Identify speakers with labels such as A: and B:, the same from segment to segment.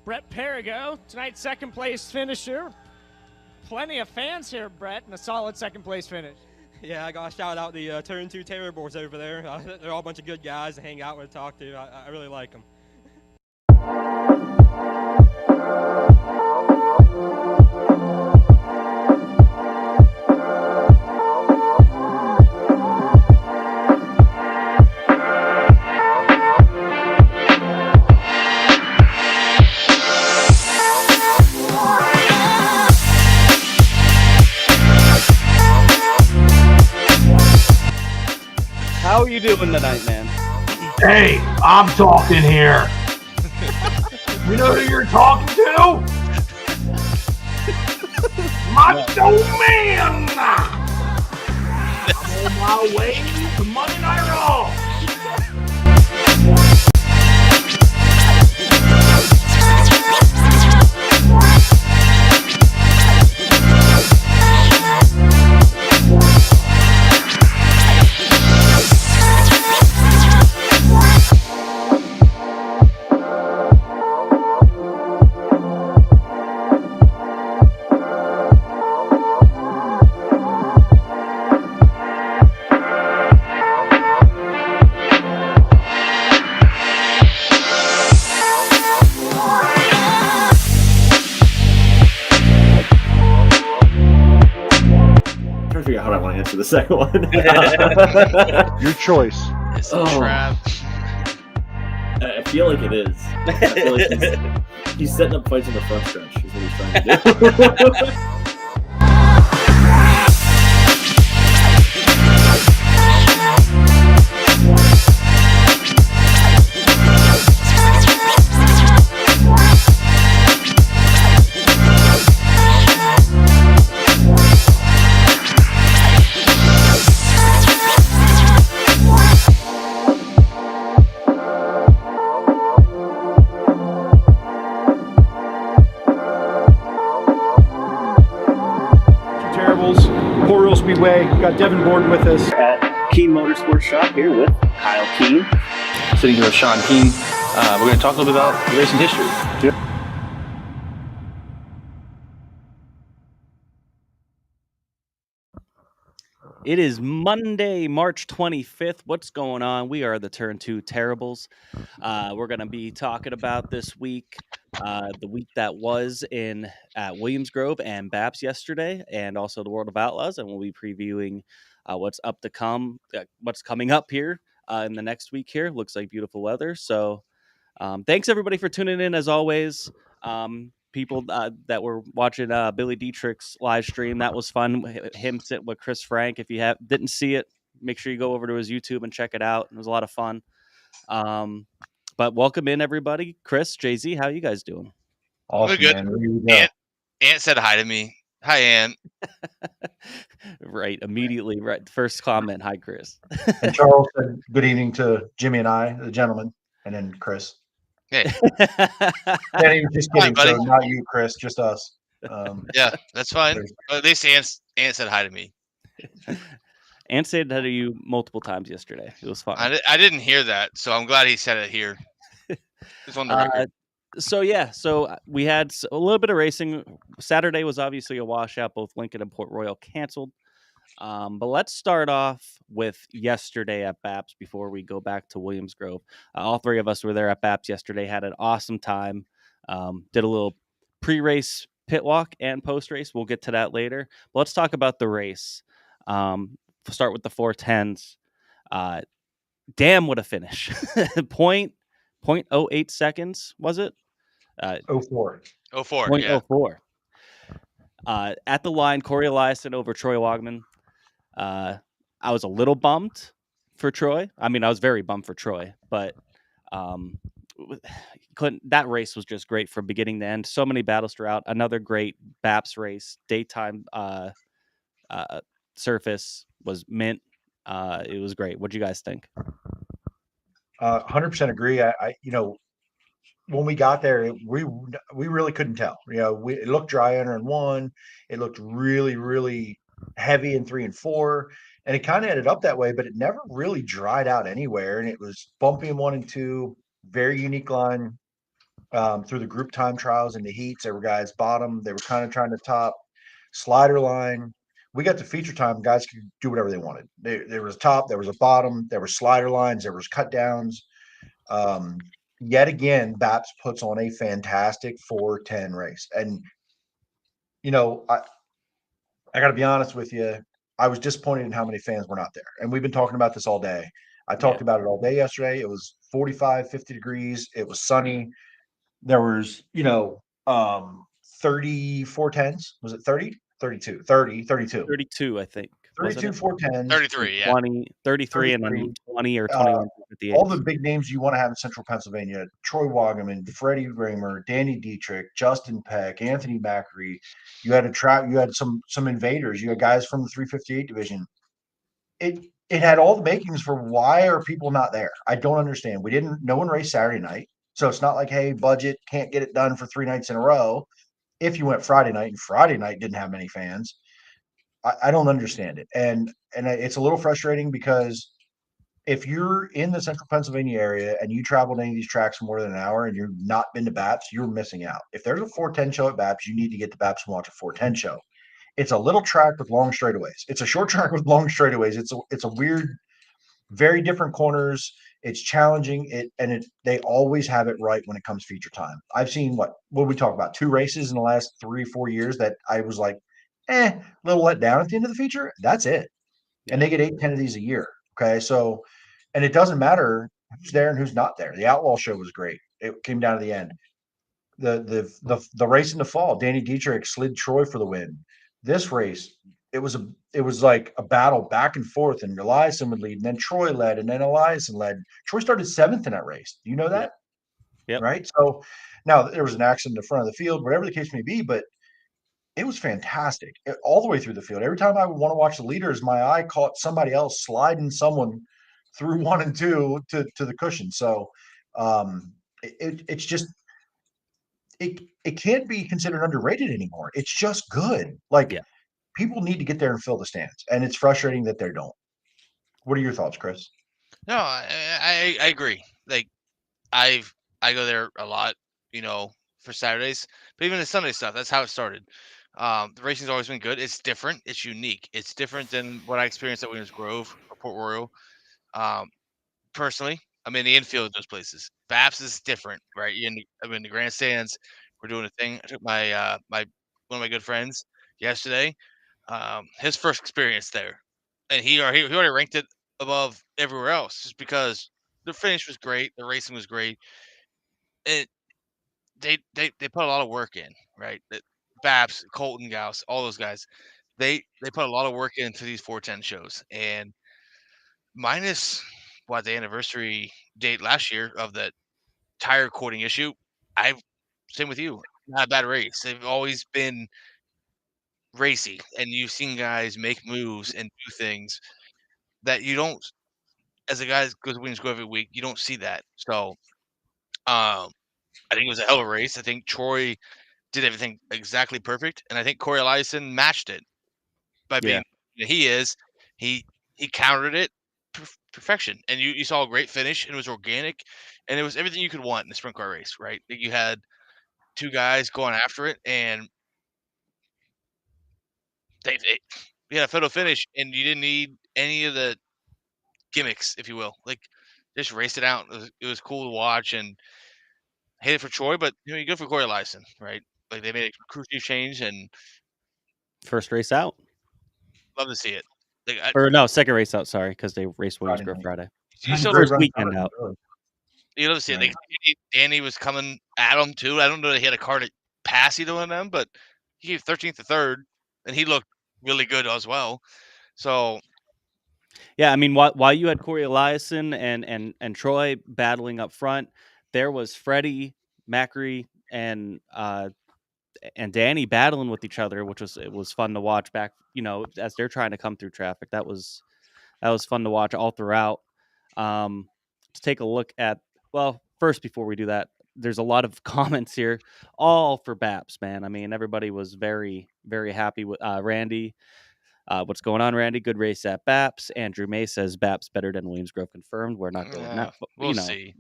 A: Brett Perigo, tonight's second place finisher. Plenty of fans here, Brett, and a solid second place finish.
B: Yeah, I got to shout out the Turn 2 Terribles over there. They're all a bunch of good guys to hang out with and talk to. I really like them.
C: How are you doing tonight, man?
D: Hey, I'm talking here. You know who you're talking to? Macho Man! I'm on my way to Monday Night Raw.
E: The second one.
F: Your choice.
G: It's a trap.
E: I feel like it is. I feel like he's setting up fights in the front stretch is what he's trying to do.
F: Speedway. We've got Devin Borden with us
C: at Keen Motorsports Shop here with Kyle Keen.
H: Sitting here with Sean Keen. We're going to talk a little bit about racing history.
C: Yep. It is Monday, March 25th. What's going on? We are the Turn 2 Terribles. We're going to be talking about this week, the week that was at Williams Grove and BAPS yesterday, and also the World of Outlaws. And we'll be previewing what's coming up here in the next week here. Looks like beautiful weather. So thanks, everybody, for tuning in, as always. People that were watching Billy Dietrich's live stream, that was fun. Him sitting with Chris Frank. If you didn't see it, make sure you go over to his YouTube and check it out. It was a lot of fun. But welcome in, everybody. Chris, Jay-Z, how you guys doing?
D: Awesome,
G: good.
D: Man.
G: Aunt said hi to me. Hi, Aunt.
C: Right, immediately. Right, first comment. Hi, Chris.
F: And Charles said good evening to Jimmy and I, the gentleman, and then Chris.
G: Hey.
F: Yeah, he was just kidding.
G: Hi,
F: so not you, Chris, just us.
G: Yeah, that's fine. At least Aunt said hi to me.
C: Aunt said hi to you multiple times yesterday. It was fun.
G: I didn't hear that, so I'm glad he said it here. Just on the record.
C: So we had a little bit of racing. Saturday was obviously a washout. Both Lincoln and Port Royal canceled. But let's start off with yesterday at BAPS before we go back to Williams Grove. All three of us were there at BAPS yesterday, had an awesome time. Did a little pre-race pit walk and post-race. We'll get to that later. But let's talk about the race. Start with the 410s. Damn, what a finish. 0.08 seconds, was it?
F: 04.
G: 04,
C: 0.04. At the line, Corey Eliason over Troy Wagman. I was a little bummed for Troy. I mean, I was very bummed for Troy, but that race was just great from beginning to end. So many battles throughout. Another great BAPS race. Daytime surface was mint. It was great. What'd you guys think?
F: 100% agree. I when we got there, we really couldn't tell. It looked dry in turn 1. It looked really, really heavy in 3 and 4, and it kind of ended up that way. But it never really dried out anywhere, and it was bumpy in 1 and 2. Very unique line. through the group time trials and the heats. There were guys bottom. They were kind of trying to top slider line. We got to feature time. Guys could do whatever they wanted. There was a top, there was a bottom, there were slider lines, there was cut downs. Yet again, BAPS puts on a fantastic 410 race. And, you know, I got to be honest with you. I was disappointed in how many fans were not there. And we've been talking about this all day. I talked about it all day yesterday. It was 45, 50 degrees. It was sunny. There was, 34 tens. Was it 30? 32, 30, 32.
C: 32, I think.
F: 32 410s.
G: 33, yeah.
C: 20, 33, and
F: 33.
C: then 20 or 21 at the
F: All the
C: eights.
F: big names you want to have in Central Pennsylvania: Troy Wagaman, Freddie Raymer, Danny Dietrich, Justin Peck, Anthony Macri. You had you had some invaders. You had guys from the 358 division. It had all the makings for why are people not there? I don't understand. No one raced Saturday night. So it's not like, hey, budget can't get it done for 3 nights in a row. If you went Friday night and Friday night didn't have many fans, I don't understand it. And it's a little frustrating because if you're in the central Pennsylvania area and you travel to any of these tracks for more than an hour and you've not been to BAPS, you're missing out. If there's a 410 show at BAPS, you need to get to BAPS and watch a 410 show. It's a little track with long straightaways. It's a short track with long straightaways. It's a weird, very different corners. It's challenging. They always have it right when it comes feature time. I've seen what we talk about 2 races in the last 3-4 years that I was like, little let down at the end of the feature. That's it. And they get 8-10 of these a year. Okay. So, and it doesn't matter who's there and who's not there. The Outlaw show was great. It came down to the end. The race in the fall, Danny Dietrich slid Troy for the win. This race, it was like a battle back and forth, and Eliason would lead, and then Troy led, and then Eliason led. Troy started 7th in that race. Do you know that?
C: Yep.
F: Right. So now there was an accident in the front of the field, whatever the case may be, but it was fantastic all the way through the field. Every time I would want to watch the leaders, my eye caught somebody else sliding someone through 1 and 2 to the cushion. So it's just it can't be considered underrated anymore. It's just good. Like people need to get there and fill the stands, and it's frustrating that they don't. What are your thoughts, Chris?
G: No, I agree. Like I go there a lot, for Saturdays, but even the Sunday stuff. That's how it started. The racing's always been good. It's different. It's unique. It's different than what I experienced at Williams Grove or Port Royal. Personally, I'm in the infield of those places. BAPS is different, right? I'm in the grandstands. We're doing a thing. I took my one of my good friends yesterday. His first experience there, and he already ranked it above everywhere else just because the finish was great, the racing was great. It they put a lot of work in, right? BAPS, Colton Gauss, all those guys, they put a lot of work into these 410 shows, and minus the anniversary date last year of the tire cording issue, I same with you, not a bad race. They've always been racy, and you've seen guys make moves and do things that you don't, as a guy that goes to Williams Grove every week, you don't see that. So, I think it was a hell of a race. I think Troy did everything exactly perfect, and I think Corey Eliason matched it by being he is. He countered it perfection, and you saw a great finish, and it was organic, and it was everything you could want in a sprint car race, right? You had 2 guys going after it, and they had a photo finish, and you didn't need any of the gimmicks, if you will. Like, just raced it out. It was cool to watch, and hate it for Troy, but you good for Corey Eliason, right? Like, they made a crew chief change, and
C: First race out.
G: love to see it. Like,
C: Or no, second race out, sorry, because they raced Williams
F: Friday
C: Grove
F: night.
C: Friday.
G: you still
C: First weekend out.
G: You love to see it.
F: Right.
G: Like, Danny was coming at him too. I don't know that he had a car to pass either one of them, but he gave 13th to 3rd, and he looked really good as well. So
C: yeah, I mean, while you had Corey Eliason and Troy battling up front, there was Freddie, Macri, and Danny battling with each other, which was fun to watch back, as they're trying to come through traffic. That was fun to watch all throughout. To take a look at, first, before we do that, there's a lot of comments here, all for BAPS, man. I mean, everybody was very, very happy with Randy. What's going on, Randy? Good race at BAPS. Andrew May says BAPS better than Williams Grove confirmed. We're not going that, but
G: we'll see.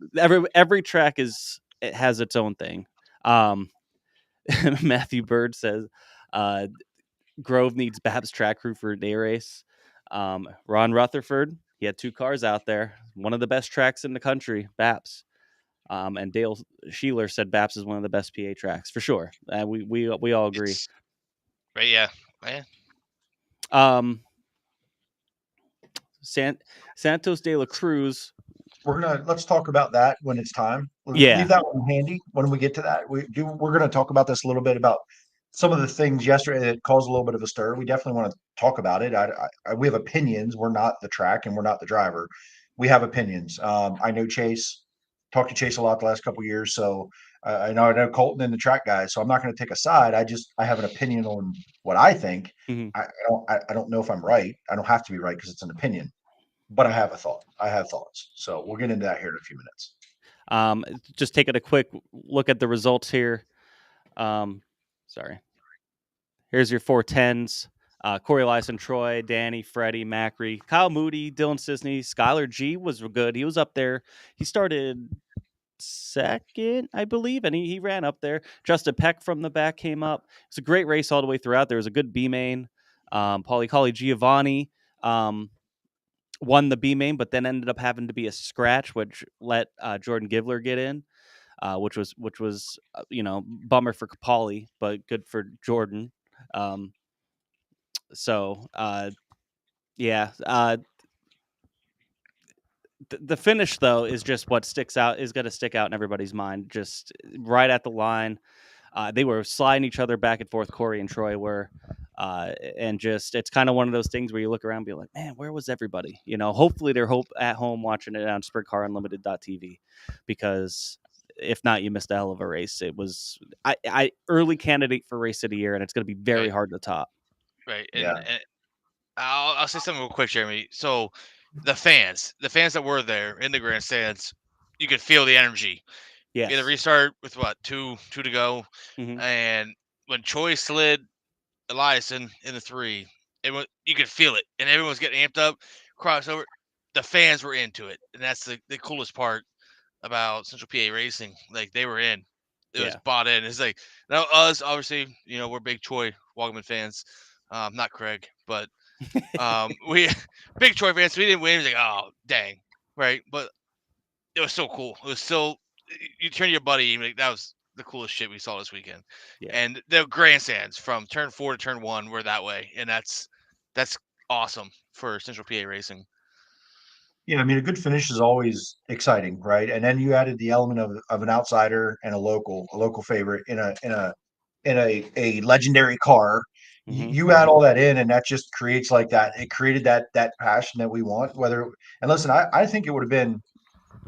C: Every track is it has its own thing. Matthew Bird says Grove needs BAPS track crew for a day race. Ron Rutherford, he had 2 cars out there, one of the best tracks in the country, BAPS. And Dale Sheeler said BAPS is one of the best PA tracks for sure. We all agree.
G: Right? Yeah. Man.
C: Santos de la Cruz.
F: Let's talk about that when it's time.
C: Yeah.
F: Leave that one handy when we get to that. We're gonna talk about this a little bit about some of the things yesterday that caused a little bit of a stir. We definitely want to talk about it. We have opinions. We're not the track and we're not the driver. We have opinions. I know Chase, talked to Chase a lot the last couple of years, so I know Colton and the track guys. So I'm not going to take a side. I have an opinion on what I think.
C: Mm-hmm.
F: I don't know if I'm right. I don't have to be right because it's an opinion. But I have a thought. I have thoughts. So we'll get into that here in a few minutes.
C: Just taking a quick look at the results here. Sorry. Here's your 410s. Corey Lyson, Troy, Danny, Freddie, Macri, Kyle Moody, Dylan Sisney, Skylar G was good. He was up there. He started second, I believe, and he ran up there. Justin Peck from the back came up. It's a great race all the way throughout. There was a good B main. Paulie Collie Giovanni won the B main, but then ended up having to be a scratch, which let Jordan Givler get in, which was bummer for Paulie, but good for Jordan. The finish though is just what is going to stick out in everybody's mind. Just right at the line, they were sliding each other back and forth. Corey and Troy were. And just it's kind of one of those things where you look around and be like, man, where was everybody? Hopefully they're at home watching it on SprintCarUnlimited.tv, because if not, you missed a hell of a race. It was I early candidate for race of the year, and it's going to be very hard to top.
G: Right. And I'll say something real quick, Jeremy. So the fans that were there in the grandstands, you could feel the energy.
C: Yeah.
G: Get a restart with what, two to go.
C: Mm-hmm.
G: And when Choi slid Eliason in the 3, you could feel it, and everyone was getting amped up, crossover. The fans were into it, and that's the coolest part about Central PA racing. Like, they were in. It was bought in. It's like, now us, obviously, we're big Choi Wogman fans. Not Craig, but we big Troy fans. So we didn't win. It was like, oh dang, right? But it was so cool. It was so, you turn to your buddy, like, that was the coolest shit we saw this weekend.
C: Yeah.
G: And the grandstands from turn 4 to turn 1 were that way, and that's awesome for Central PA racing.
F: Yeah, I mean, a good finish is always exciting, right? And then you added the element of an outsider and a local favorite in a legendary car.
C: Mm-hmm.
F: You add all that in, and that just creates like that. It created that passion that we want. And listen, I think it would have been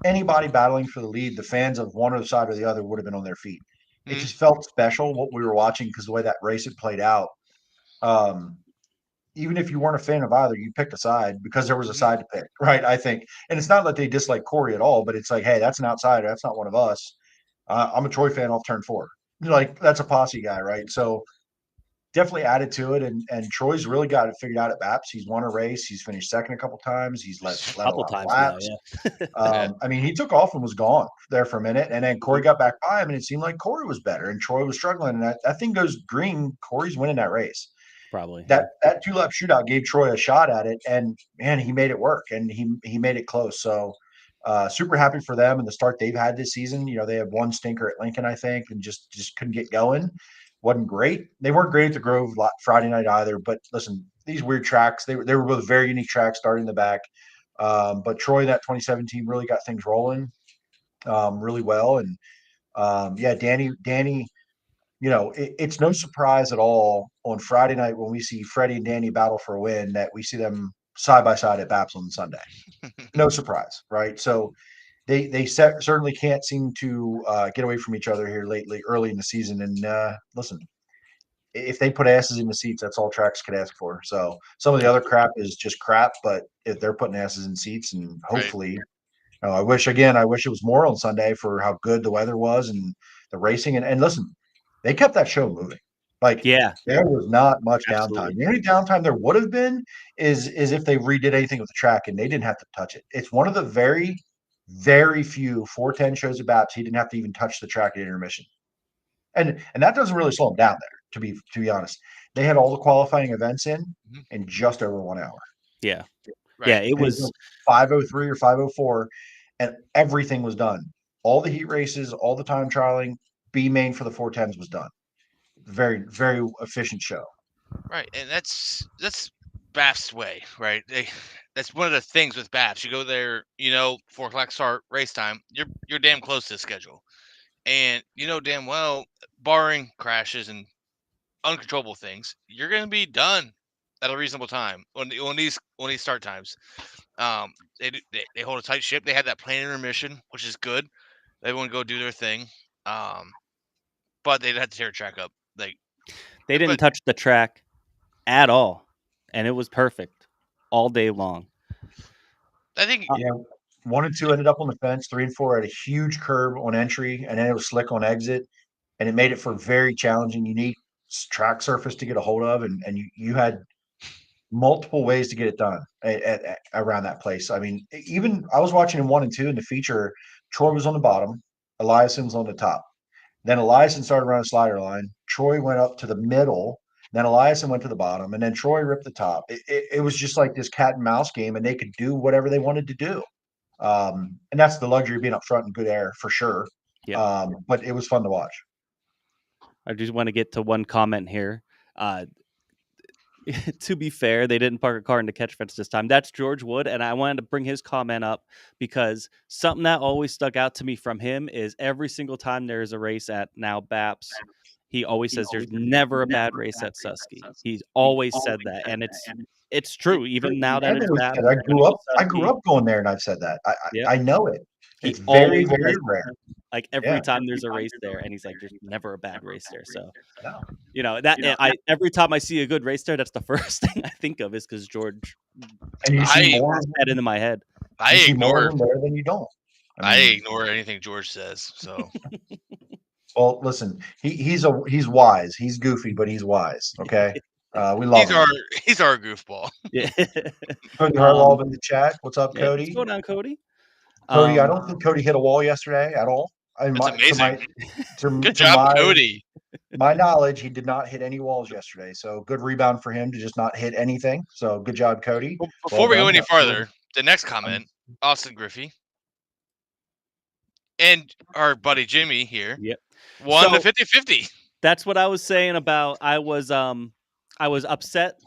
F: anybody battling for the lead. The fans of one or the side or the other would have been on their feet. It just felt special what we were watching, because the way that race had played out. Even if you weren't a fan of either, you picked a side because there was a side to pick, right? I think, and it's not that they dislike Corey at all, but it's like, hey, that's an outsider. That's not one of us. I'm a Troy fan off turn 4. Like, that's a posse guy, right? So definitely added to it, and Troy's really got it figured out at BAPS. He's won a race. He's finished second a couple times. He's led a lot of laps. I mean, he took off and was gone there for a minute, and then Corey got back by him, and it seemed like Corey was better, and Troy was struggling. And that thing goes green. Corey's winning that race.
C: Probably
F: that 2-lap shootout gave Troy a shot at it, and man, he made it work, and he made it close. So super happy for them and the start they've had this season. They had one stinker at Lincoln, I think, and just couldn't get going. Wasn't great. They weren't great at the Grove Friday night either. But listen, these weird tracks, they were both very unique tracks starting in the back. But Troy, that 2017, really got things rolling really well. And Danny, it's no surprise at all on Friday night when we see Freddie and Danny battle for a win that we see them side by side at BAPS on Sunday. No surprise, right? So they certainly can't seem to get away from each other here early in the season. And listen, if they put asses in the seats, that's all tracks could ask for. So some of the other crap is just crap, but if they're putting asses in seats, and hopefully, I wish it was more on Sunday for how good the weather was and the racing. And listen, they kept that show moving. Like, there was not much downtime. The only downtime there would have been is if they redid anything with the track and they didn't have to touch it. It's one of the very very few 410 shows at BAPS he didn't have to even touch the track at intermission, and that doesn't really slow him down there. To be honest, they had all the qualifying events in just over 1 hour.
C: Yeah.
G: Right.
C: Yeah, it was
F: 5:03 or 5:04, and everything was done. All the heat races, all the time trialing, B main for the 410s was done. Very, very efficient show.
G: Right, and that's BAPS way, right? That's one of the things with BAPS. You go there, 4:00 start race time. You're damn close to the schedule, and you know damn well, barring crashes and uncontrollable things, you're going to be done at a reasonable time on these start times. They hold a tight ship. They had that planned intermission, which is good. They want to go do their thing, but they'd have to tear a track up.
C: They didn't touch the track at all, and it was perfect all day long.
G: I think
F: 1 and 2 ended up on the fence. 3 and 4 had a huge curb on entry, and then it was slick on exit, and it made it for very challenging, unique track surface to get a hold of, and you had multiple ways to get it done at around that place. I mean, even I was watching in 1 and 2 in the feature. Troy was on the bottom, Eliason was on the top. Then Eliason started around the slider line. Troy went up to the middle. Then Eliason went to the bottom, and then Troy ripped the top. It was just like this cat and mouse game, and they could do whatever they wanted to do. And that's the luxury of being up front in good air for sure.
C: Yeah.
F: But it was fun to watch.
C: I just want to get to one comment here. To be fair, they didn't park a car in the catch fence this time. That's George Wood, and I wanted to bring his comment up because something that always stuck out to me from him is every single time there's a race at now BAPS, he always says there's never a bad race at Susky. He's always said that, and it's true. Even now that it's BAPS,
F: I grew up going there, and I've said that. I know it. It's very, very rare.
C: Like every time there's a race there, and he's like, "There's never a bad race there." So, every time I see a good race there, that's the first thing I think of is because George.
F: And you see more
C: that into my head.
G: I ignore
F: there than you don't.
G: I ignore anything George says. So,
F: well, listen, he's wise. He's goofy, but he's wise. Okay, we love him.
G: He's our goofball.
C: Yeah.
F: Cody Harlow in the chat. What's up, Cody?
C: What's going on, Cody?
F: Cody, I don't think Cody hit a wall yesterday at all.
G: That's amazing.
F: Good
G: job, Cody.
F: My knowledge, he did not hit any walls yesterday. So good rebound for him to just not hit anything. So good job, Cody.
G: Well, before we go any farther, the next comment, Austin Griffey and our buddy Jimmy here won the 50-50.
C: That's what I was saying about I was upset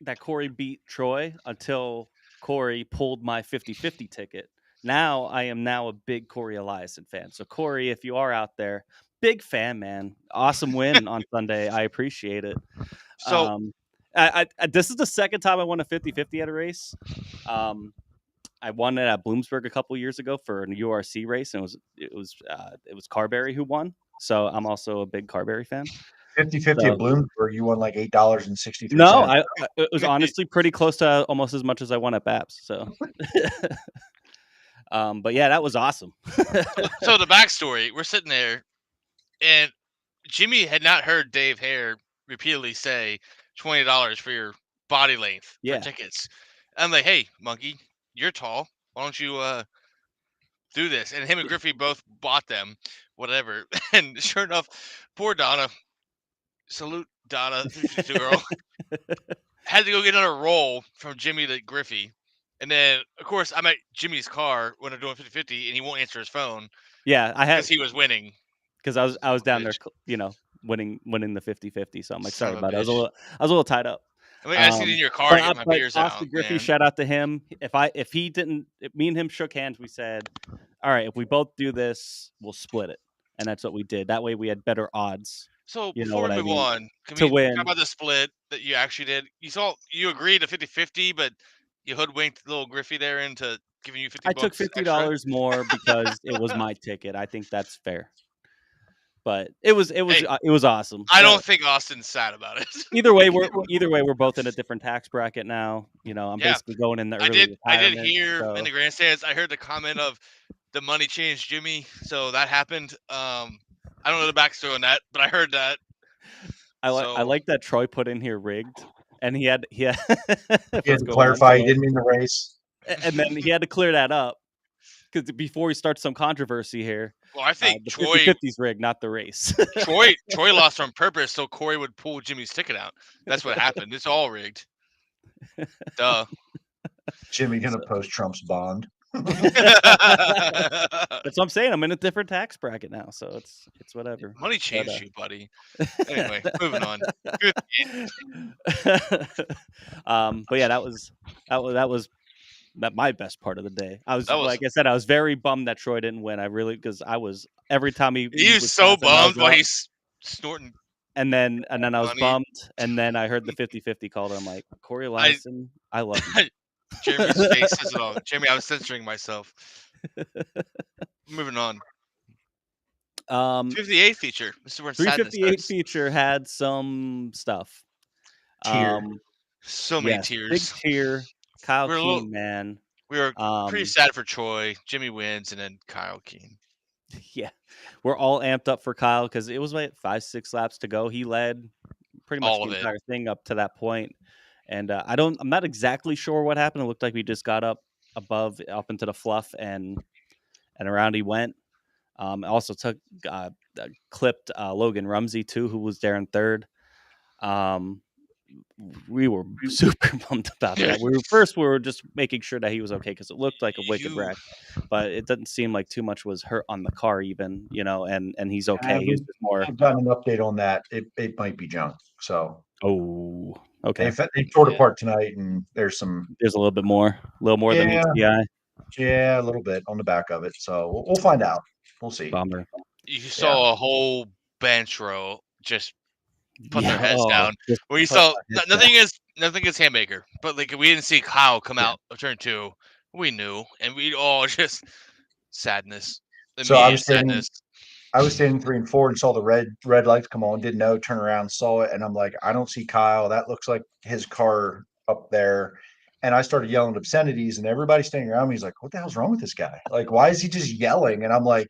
C: that Corey beat Troy until Corey pulled my 50-50 ticket. Now I am a big Corey Eliason fan. So Corey, if you are out there, big fan, man. Awesome win on Sunday. I appreciate it.
G: So
C: I this is the second time I won a 50-50 at a race. I won it at Bloomsburg a couple years ago for an URC race, and it was Carberry who won. So I'm also a big Carberry fan.
F: 50-50 at Bloomsburg, you won like $8.63.
C: No, it was honestly pretty close to almost as much as I won at BAPS. So, but yeah, that was awesome.
G: So the backstory: we're sitting there, and Jimmy had not heard Dave Hare repeatedly say $20 for your body length for tickets. I'm like, hey, monkey, you're tall. Why don't you do this? And him and Griffey both bought them, whatever. And sure enough, poor Donna. Salute Donna, the girl. Had to go get another roll from Jimmy to Griffey. And then, of course, I'm at Jimmy's car when I'm doing 50-50, and he won't answer his phone.
C: Yeah,
G: because he was winning.
C: Because I was down there, winning the 50-50. So I'm like, sorry about it. I was a little tied up.
G: I see it in your car. Get my beers out.
C: Austin Griffey, shout out to him. If me and him shook hands, we said, all right, if we both do this, we'll split it, and that's what we did. That way, we had better odds.
G: So before we move on,
C: can we
G: talk about the split that you actually did? You agreed to 50-50, but you hoodwinked little Griffey there into giving you $50.
C: I took $50 more because it was my ticket. I think that's fair. But it was awesome.
G: I don't think Austin's sad about it.
C: Either way, we're both in a different tax bracket now. I'm basically going in the early retirement.
G: I did hear in the grandstands. I heard the comment of the money changed Jimmy, so that happened. I don't know the backstory on that, but I heard that.
C: I like that Troy put in here rigged, and he had
F: to clarify he didn't mean the race,
C: and then he had to clear that up. because before we start some controversy here,
G: Well, I think
C: the
G: Troy
C: 50-50's rigged, not the race.
G: Troy lost on purpose so Corey would pull Jimmy's ticket out. That's what happened. It's all rigged. Duh.
F: Jimmy gonna post Trump's bond.
C: That's what I'm saying. I'm in a different tax bracket now, so it's whatever.
G: Money changed you, buddy. Anyway, moving on.
C: But yeah, that was my best part of the day. I was
G: That was-
C: like I said, I was very bummed that Troy didn't win. I really because I was every time he
G: was so
C: passing, I was
G: bummed while
C: up,
G: he's snorting.
C: and then I was
G: money.
C: bummed, and then I heard the 50-50 called, and I'm like, Corey Eliason, I love you.
G: Jeremy's face says it all. Jeremy, I was censoring myself. Moving on. 58 feature. This is where sadness
C: 358
G: starts.
C: feature had some stuff.
F: Tear.
G: So many
C: Yes,
G: tears.
C: big tear. Kyle
G: We're a
C: Keene,
G: little-
C: man.
G: We were pretty sad for Troy. Jimmy wins, and then Kyle Keene.
C: Yeah, we're all amped up for Kyle because it was like 5-6 laps to go. He led pretty much
G: All of
C: the
G: it.
C: entire thing up to that point. And I'm not exactly sure what happened. It looked like we just got up into the fluff and around he went. Also took clipped Logan Rumsey too, who was there in third. We were super bummed about that. We were just making sure that he was okay because it looked like a wicked wreck, but it doesn't seem like too much was hurt on the car even, and he's okay. He was just more.
F: I've gotten an update on that. It might be junk. So
C: okay.
F: They tore it apart tonight, and there's a
C: little bit more, than meets the eye.
F: Yeah, a little bit on the back of it. So we'll find out. We'll see.
C: Bummer.
G: You saw a whole bench row just put their heads down.
C: just
G: Where you
C: put
G: saw
C: their heads
G: nothing against Handmaker, but like we didn't see Kyle come out of turn 2. We knew, and we all just sadness.
F: So I was
G: sadness.
F: standing 3 and 4 and saw the red lights come on. Didn't know. Turn around, saw it, and I'm like, I don't see Kyle. That looks like his car up there. And I started yelling obscenities, and everybody standing around me is like, "What the hell's wrong with this guy? Like, why is he just yelling?" And I'm like,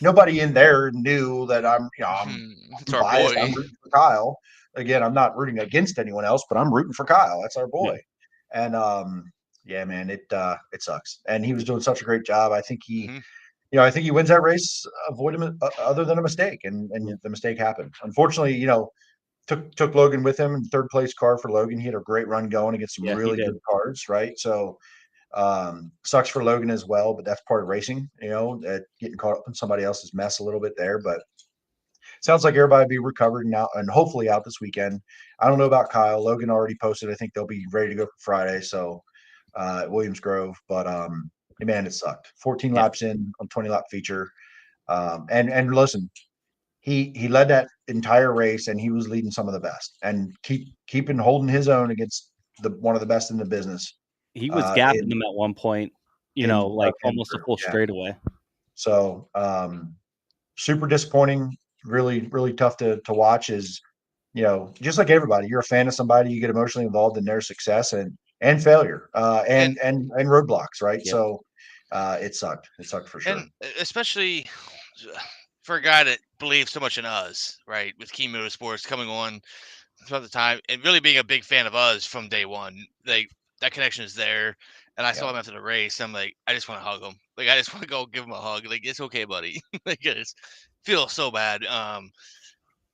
F: nobody in there knew that I'm
G: It's our
F: biased.
G: boy.
F: I'm rooting for Kyle. Again, I'm not rooting against anyone else, but I'm rooting for Kyle. That's our boy. Yeah. And yeah, man, it sucks. And he was doing such a great job. I think he, I think he wins that race, other than a mistake, and the mistake happened. Unfortunately, took Logan with him in third place car for Logan. He had a great run going against some really good cars, right? So sucks for Logan as well, but that's part of racing, getting caught up in somebody else's mess a little bit there. But sounds like everybody will be recovered now and hopefully out this weekend. I don't know about Kyle. Logan already posted. I think they'll be ready to go for Friday. So Williams Grove, but man, it sucked. 14 laps in on 20 lap feature. And listen, he led that entire race, and he was leading some of the best, and keeping holding his own against one of the best in the business.
C: He was gapping them at one point, like almost a full straightaway.
F: So super disappointing. Really, really tough to watch. Is just like everybody, you're a fan of somebody, you get emotionally involved in their success and failure, and roadblocks, right?
C: Yep.
F: So it sucked. It sucked for sure.
G: And especially for a guy that believes so much in us, right? With Key Motorsports coming on throughout the time and really being a big fan of us from day one. Like that connection is there. And I saw him after the race. I'm like, I just want to hug him. Like, I just want to go give him a hug. Like, it's okay, buddy. Like, I just feel so bad.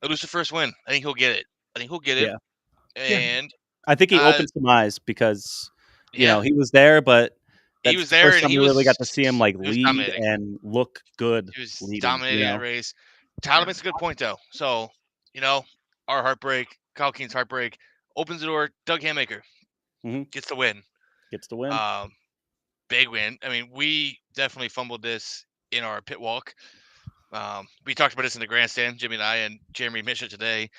G: Lose the first win. I think he'll get it.
C: Yeah.
G: And
C: I think he opened some eyes because, he was there, but
G: he was there, and
C: he really got to see him like lead and look good.
G: He was
C: leading,
G: dominating that race. Tyler makes a good point though. So, our heartbreak, Kyle Keene's heartbreak, opens the door. Doug Handmaker gets the win. Big win. I mean, we definitely fumbled this in our pit walk. We talked about this in the grandstand, Jimmy and I, and Jeremy mentioned today.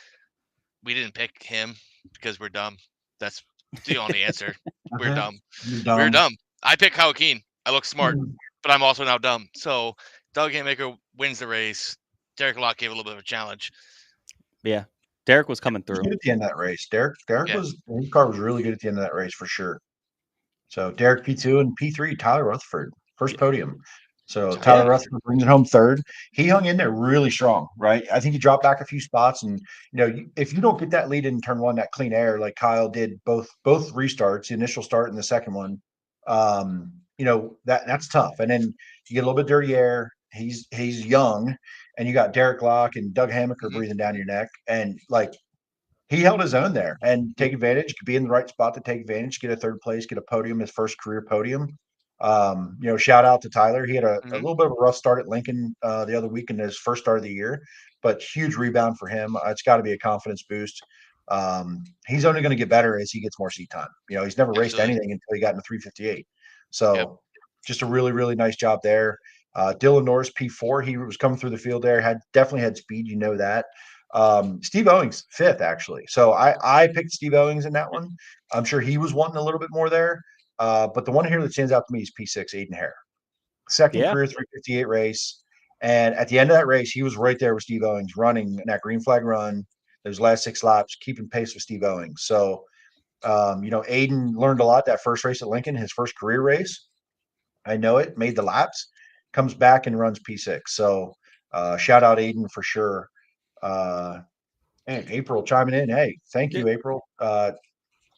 G: We didn't pick him because we're dumb. That's the only answer. We're dumb. We're dumb. I picked Kyle Keene. I look smart, but I'm also now dumb. So Doug Handmaker wins the race. Derek Locke gave a little bit of a challenge.
C: Yeah. Derek was coming through.
F: Good at the end of that race. Derek his car was really good at the end of that race for sure. So Derek P2 and P3, Tyler Rutherford, first podium. So Tyler Rutherford brings it home third. He hung in there really strong, right? I think he dropped back a few spots, and if you don't get that lead in turn one, that clean air like Kyle did both restarts, the initial start and the second one, that's tough. And then you get a little bit dirty air. He's young, and you got Derek Locke and Doug Hammaker breathing down your neck, and like he held his own there and take advantage, could be in the right spot to take advantage, get a third place, get a podium, his first career podium. Shout out to Tyler. He had a little bit of a rough start at Lincoln the other week in his first start of the year, but huge rebound for him. It's got to be a confidence boost. He's only going to get better as he gets more seat time. He's never raced anything until he got into 358. So just a really, really nice job there. Dylan Norris, P4, he was coming through the field there, definitely had speed, that. Steve Owings, 5th, actually. So I picked Steve Owings in that one. I'm sure he was wanting a little bit more there. But the one here that stands out to me is P6, Aiden Hare. Second career 358 race. And at the end of that race, he was right there with Steve Owings running that green flag run, those last 6 laps, keeping pace with Steve Owings. So, Aiden learned a lot that first race at Lincoln, his first career race. I know it, made the laps, comes back and runs P6. So shout out Aiden for sure. And April chiming in. Hey, thank you, April.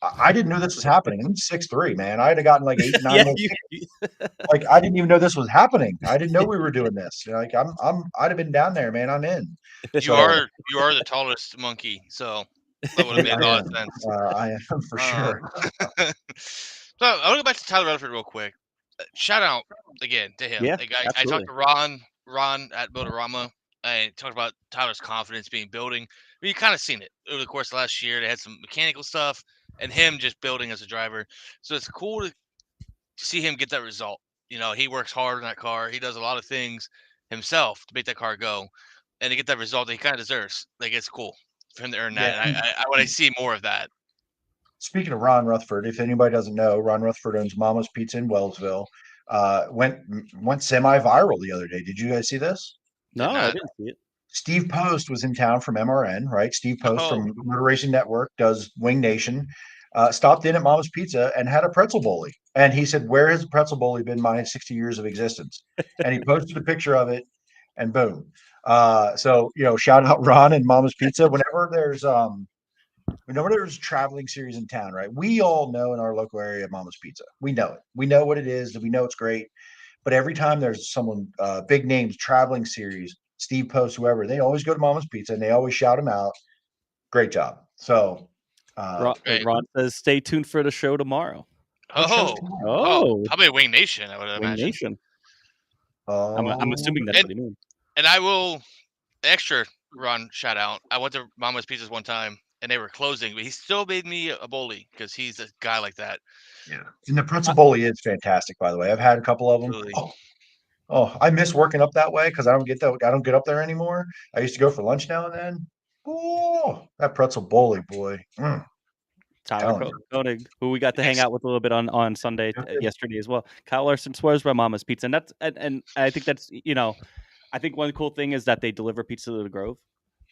F: I didn't know this was happening. I'm 6'3", man. I'd have gotten like 8, 9 more like I didn't even know this was happening. I didn't know we were doing this. Like I'd have been down there, man. I'm in.
G: You are the tallest monkey, so that would have made a lot of sense.
F: I am for sure.
G: So I want to go back to Tyler Rutherford real quick. Shout out again to him.
C: Yeah,
G: I talked to Ron at Motorama, and talked about Tyler's confidence building. I mean, you kind of seen it over the course of last year. They had some mechanical stuff, and him just building as a driver. So it's cool to see him get that result. He works hard on that car. He does a lot of things himself to make that car go, and to get that result that he kind of deserves. Like, it's cool for him to earn that. And I want to see more of that.
F: Speaking of Ron Rutherford, if anybody doesn't know, Ron Rutherford owns Mama's Pizza in Wellsville. Went semi-viral the other day. Did you guys see this?
C: No, I didn't see it.
F: Steve Post was in town from MRN, right? Steve Post from Motor Racing Network does Wing Nation. Stopped in at Mama's Pizza and had a pretzel bowlie. And he said, "Where has the pretzel bowlie been my 60 years of existence?" And he posted a picture of it, and boom. So shout out Ron and Mama's Pizza. Whenever there's traveling series in town, right? We all know in our local area Mama's Pizza. We know it. We know what it is. We know it's great. But every time there's someone, big names, traveling series, Steve Post, whoever, they always go to Mama's Pizza and they always shout him out. Great job. So
C: Ron says, stay tuned for the show tomorrow.
G: Probably Wing Nation, I would imagine.
C: Wing Nation. I'm assuming that's what he means.
G: And I will extra Ron shout out. I went to Mama's Pizzas one time and they were closing, but he still made me a bowlie because he's a guy like that.
F: Yeah, and the pretzel bowlie is fantastic. By the way, I've had a couple of them. I miss working up that way because I don't get up there anymore. I used to go for lunch now and then. Oh, that pretzel bowlie, boy.
C: Tyler Koenig, who we got to hang out with a little bit on Sunday yesterday as well. Kyle Larson swears by Mama's Pizza, and I think that's I think one cool thing is that they deliver pizza to the Grove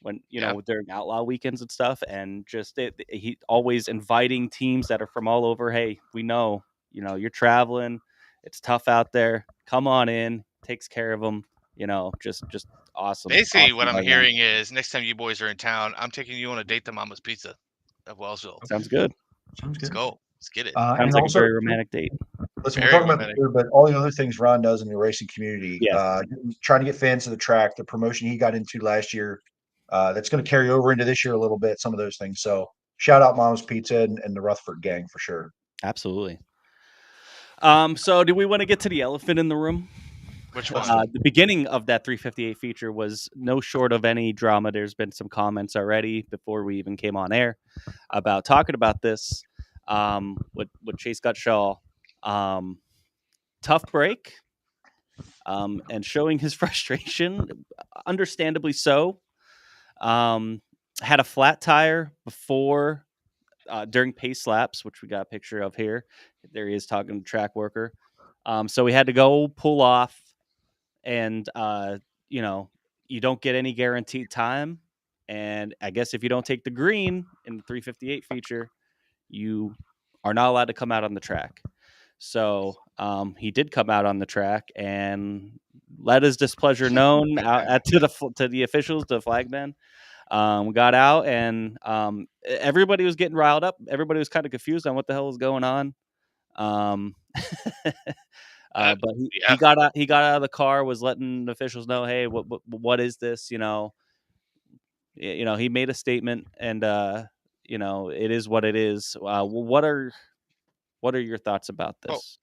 C: when during outlaw weekends and stuff, and just he always inviting teams that are from all over. Hey, we know you're traveling, it's tough out there. Come on in, takes care of them. Just awesome.
G: Basically,
C: awesome
G: what I'm hearing is next time you boys are in town, I'm taking you on a date to Mama's Pizza of Wellsville.
C: Sounds good.
G: Let's go. Let's get it.
C: Sounds like a very romantic date.
F: Listen, we're talking about the food, but all the other things Ron does in the racing community, trying to get fans to the track, the promotion he got into last year, that's going to carry over into this year a little bit, some of those things. So shout out Mama's Pizza and the Rutherford gang for sure.
C: Absolutely. So do we want to get to the elephant in the room?
G: Which one?
C: The beginning of that 358 feature was no short of any drama. There's been some comments already before we even came on air about talking about this with Chase Gutshaw. Tough break and showing his frustration, understandably so. Had a flat tire before during pace laps, which we got a picture of here. There he is talking to track worker. So we had to go pull off. And, you don't get any guaranteed time. And I guess if you don't take the green in the 358 feature, you are not allowed to come out on the track. So he did come out on the track and let his displeasure known to the officials, the flagmen. We got out and everybody was getting riled up. Everybody was kind of confused on what the hell was going on. But
G: Yeah.
C: he got out of the car, was letting officials know, hey, what is this? You know, he made a statement, and it is what it is. What are your thoughts about
G: Well,
C: this?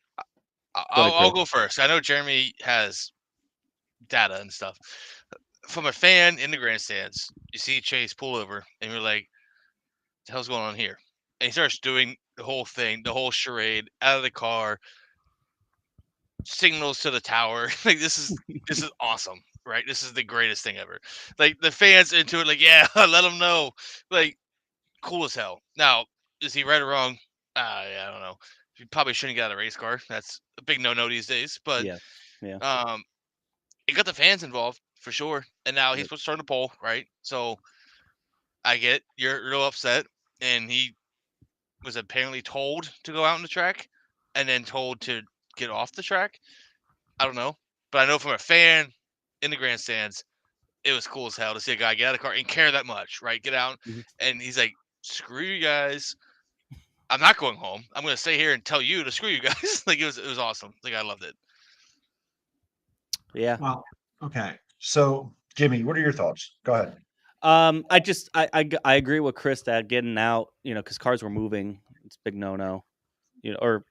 C: Go ahead,
G: I'll
C: Chris.
G: go first. I know Jeremy has data and stuff. From a fan in the grandstands, you see Chase pull over, and you're like, "The hell's going on here?" And he starts doing the whole thing, the whole charade, out of the car, signals to the tower. Like this is awesome, right? This is the greatest thing ever. Like the fans into it, like yeah, let them know, like cool as hell. Now, is he right or wrong? Yeah, I don't know. You probably shouldn't get out of a race car. That's a big no-no these days. But
C: Yes. Yeah.
G: it got the fans involved for sure. And now he's
C: Yep.
G: starting to poll, right? So I get you're real upset, and he was apparently told to go out on the track, and then told to get off the track. I don't know, but I know from a fan in the grandstands, it was cool as hell to see a guy get out of the car and care that much, right? Get out,
C: Mhm.
G: and he's like, "Screw you guys! I'm not going home. I'm going to stay here and tell you to screw you guys." Like it was awesome. Like I loved it.
C: Yeah.
F: Well, okay. So, Jimmy, what are your thoughts? Go ahead.
C: I agree with Chris that getting out, because cars were moving. It's a big no. Or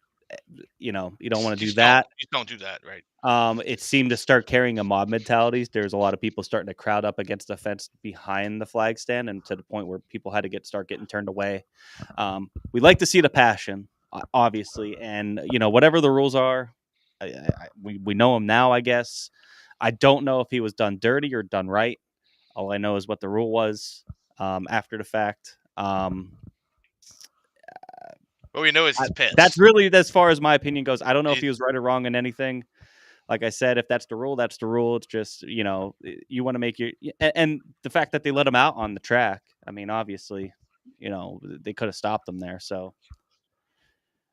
C: you don't want to do that.
G: Just don't do that, right?
C: It seemed to start carrying a mob mentality. There's a lot of people starting to crowd up against the fence behind the flag stand, and to the point where people had to start getting turned away. We like to see the passion, obviously, and whatever the rules are, we know them now. I guess I don't know if he was done dirty or done right. All I know is what the rule was after the fact.
G: What we know is he's pissed.
C: That's really as far as my opinion goes. I don't know if
G: He's-
C: he was right or wrong in anything. Like I said, if that's the rule, that's the rule. It's just, you want to make and the fact that they let him out on the track. I mean, obviously, they could have stopped him there. So,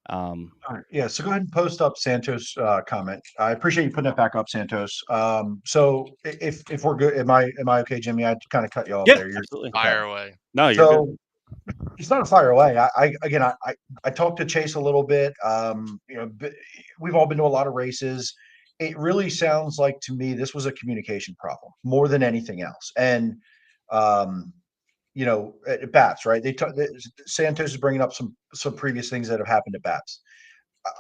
F: All right. Yeah. So go ahead and post up Santos' comment. I appreciate you putting that back up, Santos. So if we're good, am I okay, Jimmy? I kind of cut you off
C: yeah,
F: there. You're
C: absolutely.
G: fire away.
C: No, you're good.
F: so it's not a fire away. I talked to Chase a little bit. We've all been to a lot of races. It really sounds like to me this was a communication problem more than anything else. And at BAPS, right? Santos is bringing up some previous things that have happened at BAPS.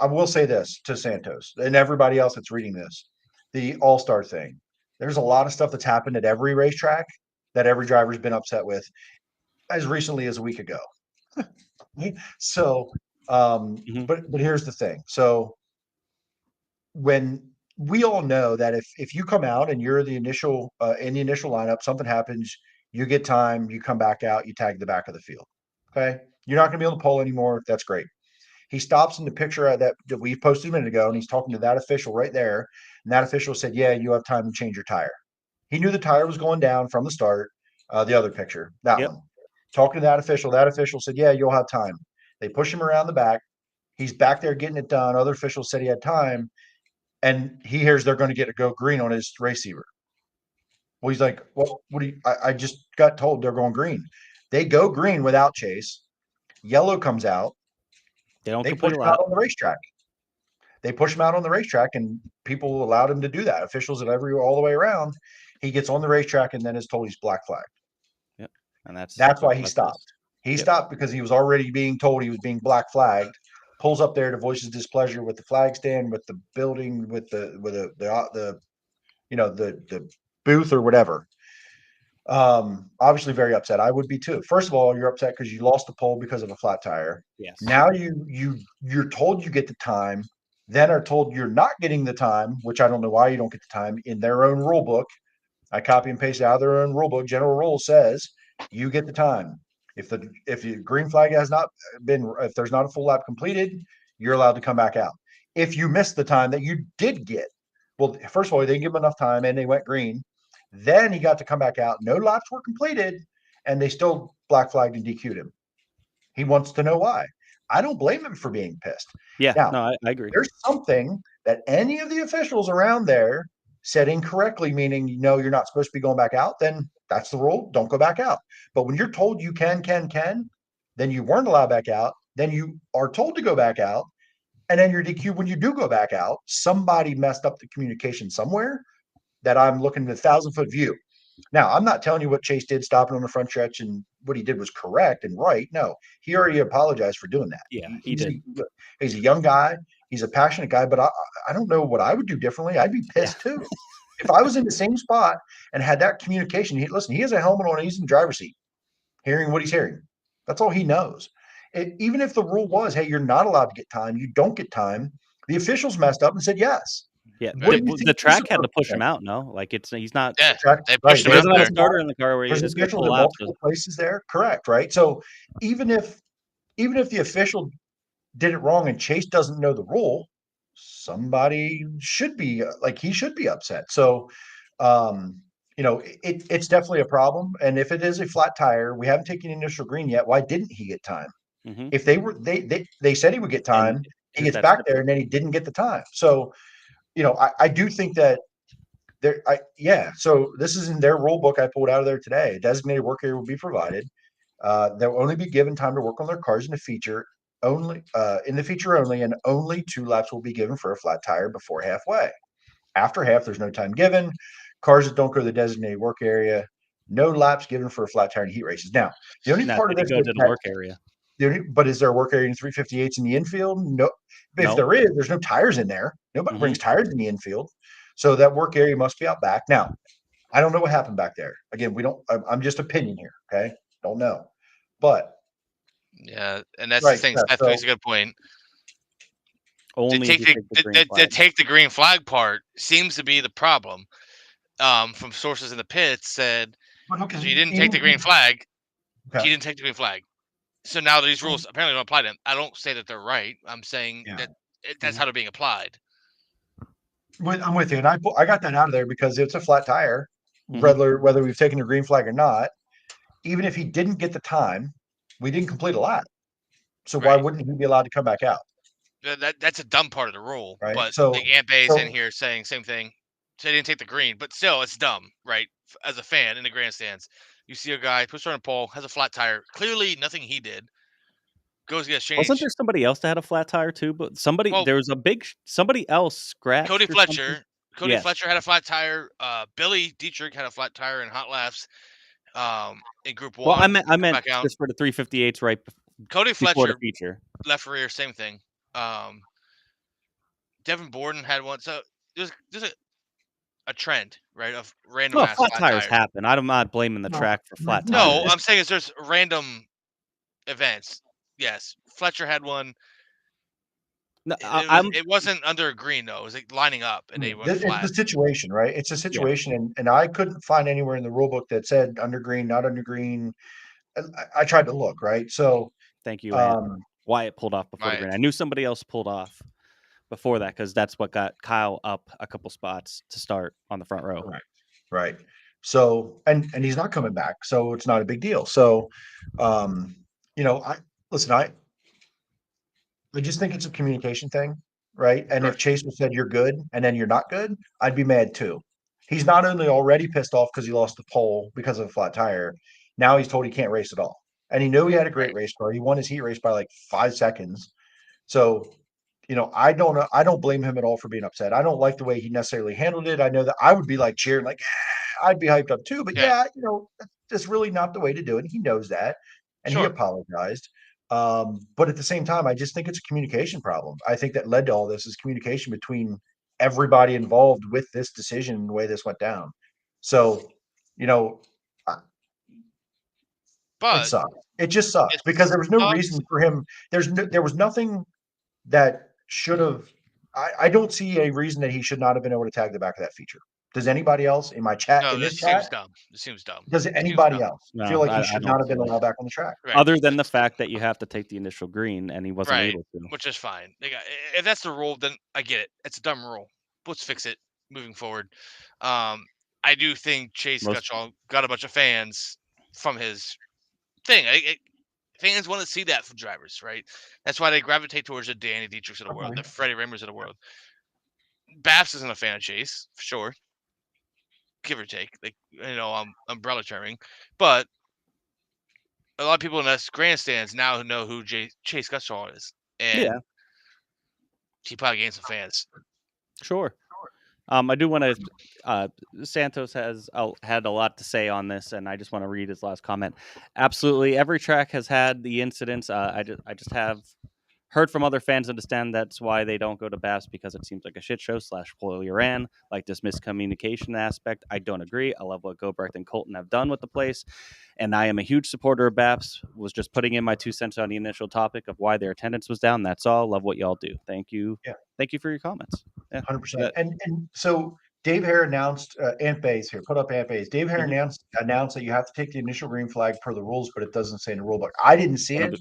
F: I will say this to Santos and everybody else that's reading this: the All-Star thing. There's a lot of stuff that's happened at every racetrack that every driver's been upset with as recently as a week ago. So,
C: Mhm.
F: but here's the thing. So when we all know that if you come out and you're the initial in the initial lineup, something happens, you get time, you come back out, you tag the back of the field. Okay, you're not going to be on the pole anymore. That's great. He stops in the picture that we posted a minute ago, and he's talking to that official right there. And that official said, "Yeah, you have time to change your tire." He knew the tire was going down from the start. The other picture, that
C: Yep.
F: one. Talking to that official said, "Yeah, you'll have time." They push him around the back. He's back there getting it done. Other officials said he had time, and he hears they're going to get a go green on his receiver. Well, he's like, "Well, what do you?" I just got told they're going green. They go green without Chase. Yellow comes out.
C: They don't
F: They
C: complete
F: push
C: a
F: him out
C: lap.
F: on the racetrack. They push him out on the racetrack, and people allowed him to do that. Officials at all the way around. He gets on the racetrack and then is told he's black flagged.
C: Yep. And
F: That's why he
C: what it
F: stopped.
C: is.
F: He
C: Yep.
F: stopped because he was already being told he was being black flagged. Pulls up there to voice his displeasure with the flag stand, with the building, with the booth or whatever. Obviously very upset. I would be too. First of all, you're upset because you lost the pole because of a flat tire.
C: Yes.
F: Now you're told you get the time, then are told you're not getting the time, which I don't know why you don't get the time in their own rule book. I copy and paste out of their own rule book. General rule says you get the time. If the green flag has not been, if there's not a full lap completed, you're allowed to come back out. If you missed the time that you did get, well, first of all, they didn't give him enough time and they went green. Then he got to come back out. No laps were completed, and they still black flagged and DQ'd him. He wants to know why. I don't blame him for being pissed.
C: Yeah.
F: Now,
C: No, I agree.
F: there's something that any of the officials around there said incorrectly, meaning, you're not supposed to be going back out, then that's the rule. Don't go back out. But when you're told you can, then you weren't allowed back out, then you are told to go back out. And then your DQ, when you do go back out, somebody messed up the communication somewhere that I'm looking at a 1,000-foot view. Now, I'm not telling you what Chase did stopping on the front stretch and what he did was correct and right. No, he already apologized for doing that.
C: Yeah, he did.
F: He's a young guy. He's a passionate guy, but I don't know what I would do differently. I'd be pissed too. If I was in the same spot and had that communication, he has a helmet on, he's in the driver's seat, hearing what he's hearing. That's all he knows. Even if the rule was, hey, you're not allowed to get time, you don't get time. The officials messed up and said yes.
C: Yeah,
F: What do you think
C: the track
F: he's
C: had to push
F: supposed
C: him out. No, like he's not.
G: Yeah,
F: Track-
G: they
F: right,
G: pushed him
C: He
G: out
C: doesn't have a
G: there.
C: starter in the car where
F: There's
C: it's good
F: officials
C: full
F: in
C: laps.
F: multiple places there. Correct, right? So even if the official did it wrong and Chase doesn't know the rule, somebody should be he should be upset. So it's definitely a problem. And if it is a flat tire, we haven't taken initial green yet. Why didn't he get time?
C: Mhm.
F: If they said he would get time,
C: And
F: he
C: is
F: gets
C: that
F: back
C: slippery?
F: there and then he didn't get the time. So I do think that so this is in their rule book I pulled out of there today. A designated work area will be provided. They'll only be given time to work on their cars in the feature only, and only 2 laps will be given for a flat tire before halfway. After half, there's no time given. Cars that don't go to the designated work area, no laps given for a flat tire in heat races. Now, the only
C: Now,
F: part of
C: did he
F: this
C: go to the work area?
F: but is there a work area in 358s in the infield? No. If
C: No.
F: there is, there's no tires in there. Nobody
C: Mhm.
F: brings tires in the infield. So that work area must be out back. Now, I don't know what happened back there. Again, I'm just opinion here. Okay. Don't know. But
G: Yeah, and that's the
F: right.
G: thing.
F: Yeah,
G: Steph makes a good point.
C: Only if you take the green flag.
G: Take the green flag part seems to be the problem. From sources in the pits said because you didn't take the green flag,
F: Okay.
G: he didn't take the green flag. So now these rules apparently don't apply to him. I don't say that they're right. I'm saying
F: Yeah.
G: that that's how they're being applied.
F: I'm with you, and I got that out of there because it's a flat tire,
C: Mhm.
F: whether we've taken the green flag or not. Even if he didn't get the time, we didn't complete a lap. So why
G: Right.
F: wouldn't he be allowed to come back out?
G: That's a dumb part of the rule.
F: Right.
G: But
F: So,
G: the Ant Bay's in here saying same thing. So they didn't take the green, but still, it's dumb, right? As a fan in the grandstands, you see a guy pushed on a pole, has a flat tire. Clearly, nothing he did. Goes to get
C: Wasn't
G: changed.
C: there somebody else that had a flat tire too? But
G: Well,
C: there was somebody else scratched.
G: Cody
C: or
G: Fletcher.
C: something?
G: Cody
C: Yes.
G: Fletcher had a flat tire. Billy Dietrich had a flat tire in hot laps. In Group 1.
C: Well, I meant
G: back out.
C: just for the 358s right
G: Cody
C: before the
G: Fletcher,
C: feature.
G: left rear, same thing. Devin Borden had one. So there's a trend, right, of random
C: Well,
G: ass
C: flat
G: flat
C: tires
G: tires.
C: happen. I'm not blaming the track for flat tires.
G: No, I'm saying is there's random events. Yes, Fletcher had one.
C: No,
G: It wasn't under green though. It was like lining up, and they went
F: it's
G: flat.
F: the situation, right? It's a situation, and I couldn't find anywhere in the rule book that said under green, not under green. I tried to look, right? So,
C: Thank you, Ant. Wyatt pulled off before the
G: Right.
C: green. I knew somebody else pulled off before that because that's what got Kyle up a couple spots to start on the front row.
F: right. So, and he's not coming back, so it's not a big deal. So, I just think it's a communication thing, right? And if Chase had said you're good and then you're not good, I'd be mad too. He's not only already pissed off because he lost the pole because of a flat tire, now he's told he can't race at all. And he knew he had a great race car. He won his heat race by like 5 seconds. So, I don't blame him at all for being upset. I don't like the way he necessarily handled it. I know that I would be like cheering, like I'd be hyped up too. But that's really not the way to do it. He knows that, and he apologized. But at the same time, I just think it's a communication problem. I think that led to all this is communication between everybody involved with this decision and the way this went down. So, it sucks. It just sucks because there was no reason for him. There was nothing that should have. I don't see a reason that he should not have been able to tag the back of that feature. Does anybody else in my chat
G: No,
F: in this
G: this
F: chat?
G: seems dumb. This seems dumb.
F: Does anybody else feel like he
C: I
F: should
C: don't
F: not have been
C: feel
F: allowed back on the track?
C: Other than the fact that you have to take the initial green and he wasn't able to.
G: Which is fine. If that's the rule, then I get it. It's a dumb rule. Let's fix it moving forward. I do think Chase Gutschall got a bunch of fans from his thing. Fans want to see that from drivers, right? That's why they gravitate towards the Danny Dietrichs of the world, the Freddie Ramers of the world. BAPS isn't a fan of Chase, for sure. Give or take. I'm umbrella terming. But a lot of people in us grandstands now know who Chase Gutschall is. And he probably gained some fans.
C: Sure. I do want to. Santos has had a lot to say on this, and I just want to read his last comment. Absolutely, every track has had the incidents. I just have heard from other fans understand that's why they don't go to BAPS, because it seems like a shit show / poorly ran, like this miscommunication aspect. I don't agree. I love what Gobrecht and Colton have done with the place, and I am a huge supporter of BAPS. Was just putting in my 2 cents on the initial topic of why their attendance was down. That's all. Love what y'all do. Thank you.
F: Yeah.
C: Thank you for your comments. Yeah.
F: 100%. And so Dave Hare announced, Ant Bay's here, put up Ant Bay's. Dave Hare announced that you have to take the initial green flag per the rules, but it doesn't say in the rule book. I didn't see it.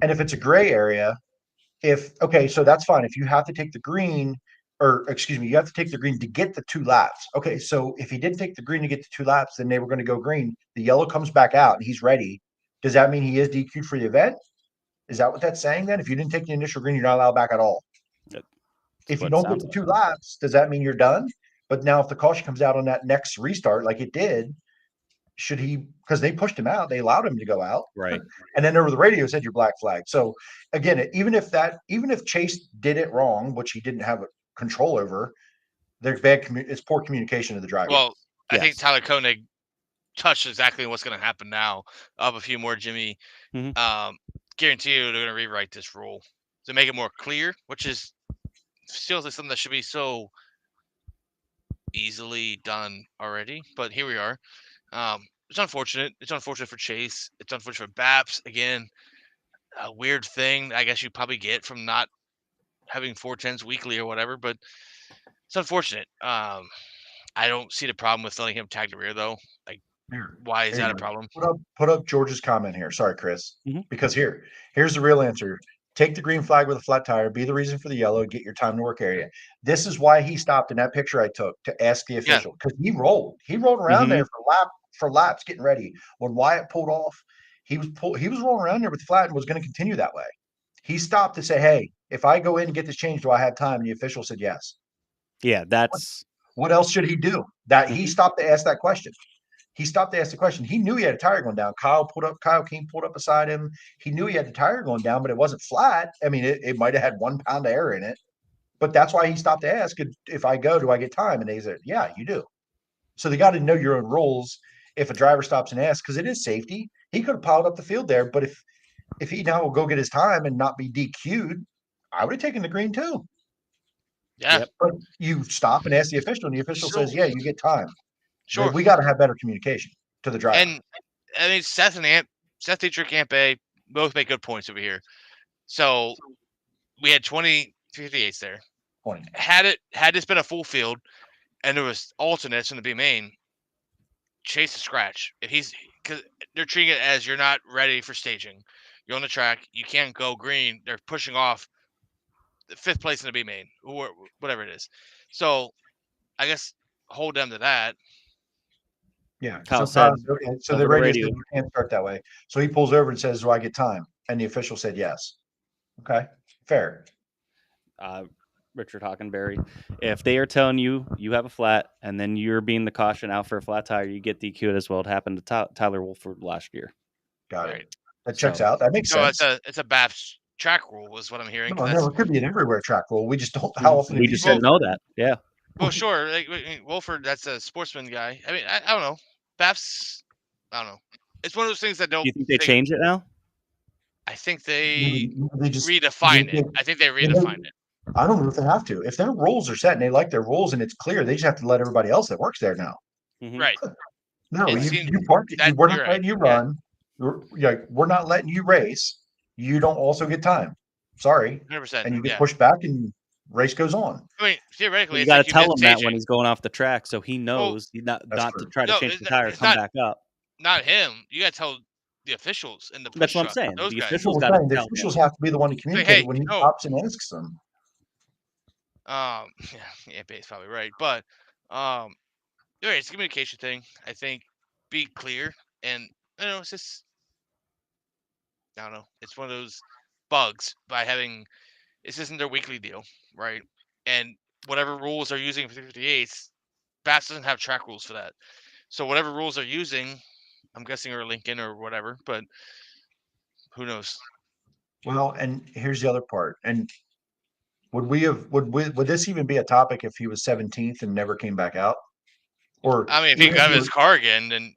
F: And if it's a gray area, so that's fine. If you have to take the green, or excuse me, you have to take the green to get the 2 laps. Okay, so if he didn't take the green to get the 2 laps, then they were going to go green. The yellow comes back out and he's ready. Does that mean he is DQ'd for the event? Is that what that's saying then? If you didn't take the initial green, you're not allowed back at all. If you don't get the 2 laps, does that mean you're done? But now if the caution comes out on that next restart, like it did, should he, because they pushed him out, they allowed him to go out.
C: Right.
F: And then over the radio said you're black flag. So again, even if Chase did it wrong, which he didn't have control over, there's it's poor communication to the driver.
G: Well, I think Tyler Koenig touched exactly what's going to happen now. Up a few more, Jimmy. Guarantee you they're going to rewrite this rule to make it more clear, which is still something that should be so easily done already. But here we are. It's unfortunate. It's unfortunate for Chase. It's unfortunate for BAPS. Again, a weird thing I guess you probably get from not having 410s weekly or whatever, but it's unfortunate. I don't see the problem with letting him tag the rear though. Like, why is that a problem?
F: Put up George's comment here. Sorry, Chris. Because here's the real answer. Take the green flag with a flat tire, be the reason for the yellow, get your time to work area. This is why he stopped in that picture I took to ask the official, because he rolled around there for laps getting ready. When Wyatt pulled off, he was rolling around there with the flat and was going to continue that way. He stopped to say, hey, if I go in and get this changed, do I have time? And the official said yes.
C: Yeah, that's
F: what else should he do? That he stopped to ask that question. He stopped to ask the question. He knew he had a tire going down. Kyle King pulled up beside him. He knew he had the tire going down, but it wasn't flat. I mean, it might have had 1 pound of air in it, but that's why he stopped to ask, if I go, do I get time? And they said, yeah, you do. So they got to know your own rules. If a driver stops and asks, because it is safety, he could have piled up the field there. But if he now will go get his time and not be DQ'd, I would have taken the green too.
G: Yeah.
F: But you stop and ask the official, and the official says, yeah, you get time.
G: Sure.
F: We got to have better communication to the driver.
G: And I mean, Seth Dietrich, Ant Bay both make good points over here. So we had 20 58s there.
F: 20.
G: Had this been a full field and there was alternates in the B main, Chase a scratch. Because they're treating it as you're not ready for staging. You're on the track. You can't go green. They're pushing off the 5th place in the B main, or whatever it is. So I guess hold them to that.
F: Yeah.
C: Kyle
F: so
C: said
F: the radio said you can't start that way. So he pulls over and says, do I get time? And the official said yes. Okay. Fair.
C: Richard Hockenberry, if they are telling you you have a flat and then you're being the caution out for a flat tire, you get DQ'd as well. It happened to Tyler Wolford last year.
F: Got it. That checks out. That makes sense.
G: It's a BAPS track rule is what I'm hearing.
F: No, it could be an everywhere track rule. We just don't. How often
C: we just didn't know that. Yeah.
G: Well, sure. Like, Wolford, that's a sportsman guy. I mean, I don't know. BAPS, I don't know. It's one of those things that don't.
C: Do you think they change it now?
G: I think they
F: just
G: redefine it. I think they redefine it.
F: I don't know if they have to. If their rules are set and they like their rules and it's clear, they just have to let everybody else that works there know.
G: Right.
F: No, you park it. We're not letting you run. Yeah. We're not letting you race. You don't also get time. Sorry.
G: 100%.
F: And you get pushed back and race goes on.
G: I mean, theoretically,
C: you got to tell him that when he's going off the track, so he knows not to try to change the tire, come back up.
G: Not him. You got to tell the officials in the.
C: That's what I'm saying.
G: Those
C: the
G: guys.
C: officials got to tell.
F: The officials have to be the one to communicate when he stops and asks them.
G: Yeah, Bay's probably right, but it's a communication thing. I think be clear, and it's just I don't know. It's one of those bugs by having. This isn't their weekly deal, right? And whatever rules they're using for 58s, BAPS doesn't have track rules for that. So whatever rules they're using, I'm guessing are Lincoln or whatever, but who knows?
F: Well, and here's the other part. And would this even be a topic if he was 17th and never came back out? Or
G: I mean, if he got in his car again, then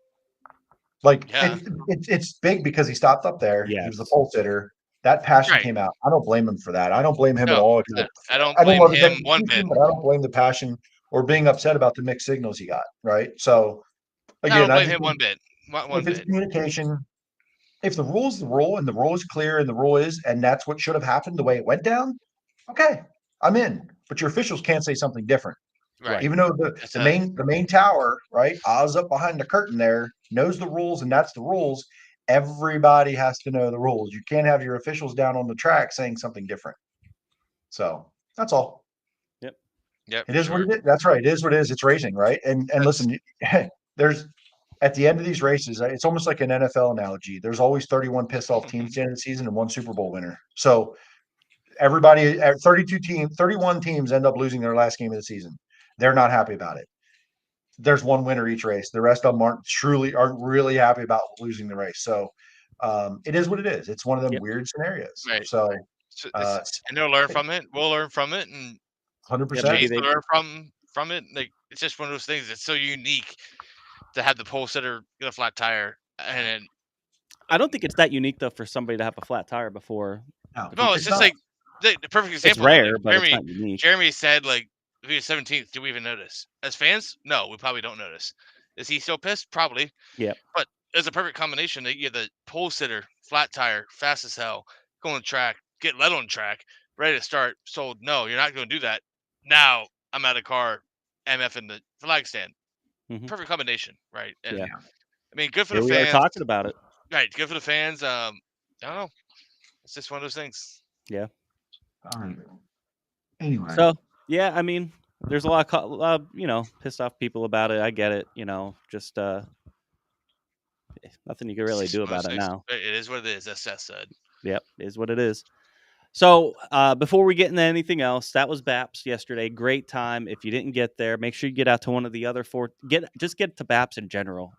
F: like
G: yeah.
F: it's big because he stopped up there. He was the
C: Yes.
F: pole sitter. That passion
G: Right.
F: came out. I don't blame him for that. I don't blame him at
G: No,
F: all.
G: I don't
F: I don't
G: blame
F: love his
G: him one bit.
F: execution, but I don't blame the passion or being upset about the mixed signals he got. Right. So
G: I
F: again,
G: don't
F: I
G: blame
F: just
G: him one bit. One
F: if it's
G: bit.
F: communication, if the rule's the rule and the rule is clear and the rule is, and that's what should have happened the way it went down, okay, I'm in. But your officials can't say something different.
G: Right.
F: Even though
G: It's
F: the main tower, right, Oz up behind the curtain there, knows the rules and that's the rules. Everybody has to know the rules. You can't have your officials down on the track saying something different. So that's all.
G: Yep.
F: It is what it is. That's right. It is what it is. It's racing, right? And listen, there's at the end of these races, it's almost like an NFL analogy. There's always 31 pissed off teams at the end of the season and one Super Bowl winner. So everybody at 31 teams end up losing their last game of the season. They're not happy about it. There's one winner each race. The rest of them aren't really happy about losing the race. So it is what it is. It's one of them weird scenarios.
G: Right.
F: So
G: and they'll learn from it. We'll learn from it, and
F: 100%.
G: Chase will learn from it. Like it's just one of those things that's so unique to have the pole sitter get a flat tire, and
C: I don't think it's that unique though for somebody to have a flat tire before.
G: no, it's just like the perfect example.
C: It's rare,
G: like,
C: but it's not unique.
G: Jeremy said, like, if he was 17th, do we even notice? As fans, no, we probably don't notice. Is he still pissed? Probably.
C: Yeah.
G: But it's a perfect combination that you have the pole sitter, flat tire, fast as hell, go on track, get led on track, ready to start. So no, you're not going to do that. Now I'm out of car, MF in the flag stand.
C: Mm-hmm.
G: Perfect combination, right? And,
C: yeah.
G: I mean, good for
C: Here
G: the
C: we
G: fans.
C: are talking about it.
G: Right, good for the fans. I don't know. It's just one of those things.
C: Yeah.
F: All right. Anyway.
C: So yeah, I mean, there's a lot of pissed off people about it. I get it. Just nothing you can really do about it now.
G: It is what it is. As Seth said.
C: Yep, is what it is. So before we get into anything else, that was BAPS yesterday. Great time. If you didn't get there, make sure you get out to one of the other four. Get to BAPS in general.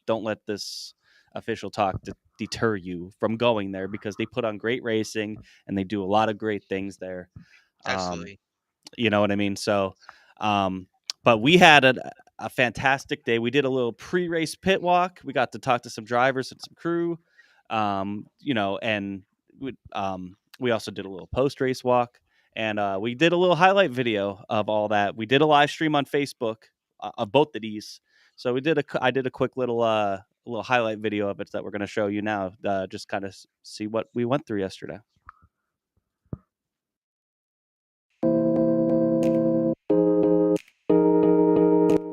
C: Don't let this official talk deter you from going there because they put on great racing and they do a lot of great things there.
G: Absolutely.
C: You know what I mean? So, but we had a fantastic day. We did a little pre-race pit walk. We got to talk to some drivers and some crew, and we also did a little post-race walk, and we did a little highlight video of all that. We did a live stream on Facebook of both of these. So I did a quick little highlight video of it that we're going to show you now, just kind of see what we went through yesterday.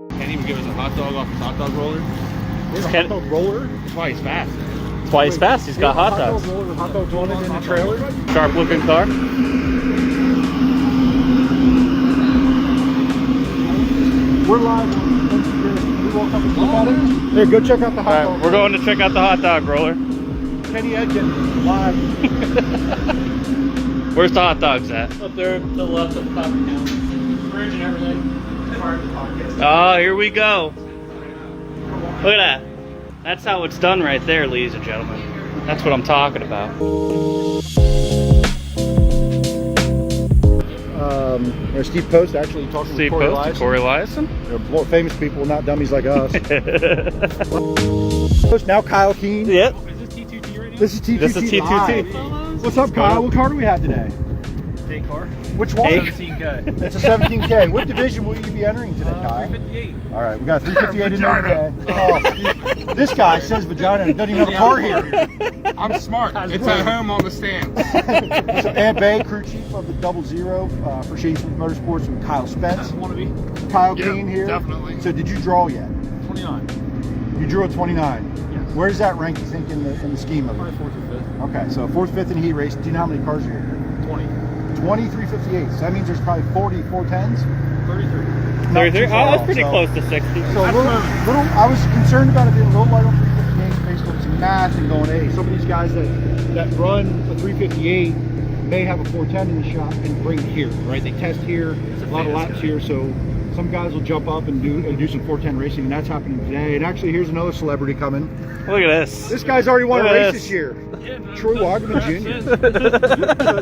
I: Can't even give us a hot dog off his hot dog roller.
J: There's a hot dog roller?
I: That's why he's fast.
C: That's why he's fast. He's got hot dogs.
J: Hot dogs on it in the trailer.
C: Sharp looking car.
J: We're live on Instagram. We walk up and look at it. Here, go check out the hot dog.
C: We're going to check out the hot dog roller.
J: Kenny Edkin live.
C: Where's the hot dogs at?
K: Up there to the left of the top of the counter. Fridge and everything.
C: Oh, here we go. Look at that. That's how it's done right there, ladies and gentlemen. That's what I'm talking about.
J: There's Steve Post actually talking
C: Steve
J: with
C: Post, Corey Eliason.
J: They're more famous people, not dummies like us. Now Kyle Keene.
C: Yep.
J: This is T2T.
C: This is T2T.
J: What's up, Kyle? What car do we have today?
K: A car.
J: Which one?
K: 17K.
J: It's a 17K. What division will you be entering today, Kyle?
K: 358.
J: All right, we got 358 in there today. This guy says vagina and doesn't even have a car here.
I: I'm smart. It's at home on the stands.
J: So Ant Bay, crew chief of the 00 for Shady Smith Motorsports, and Kyle Spence. Kyle Keene here.
I: Definitely.
J: So did you draw yet?
K: 29.
J: You drew a 29.
K: Yes.
J: Where does that rank, you think, in the scheme of it?
K: Probably 4th or 5th.
J: Okay, so 4th, 5th in heat race. Do you know how many cars are here?
K: 20.
J: 20, 358. So that means there's probably 40 410s?
K: 33.
C: 33? Oh, that's pretty close to 60.
J: So I was concerned about it being a little light on 358 based on some math and going, hey, some of these guys that run a 358 may have a 410 in the shop and bring it here, right? They test here, a lot of laps here, so some guys will jump up and do some 410 racing, and that's happening today. And actually, here's another celebrity coming.
C: Look at this.
J: This guy's already won a
C: Look at
J: race
C: this.
J: this year. Troy Wagaman Jr.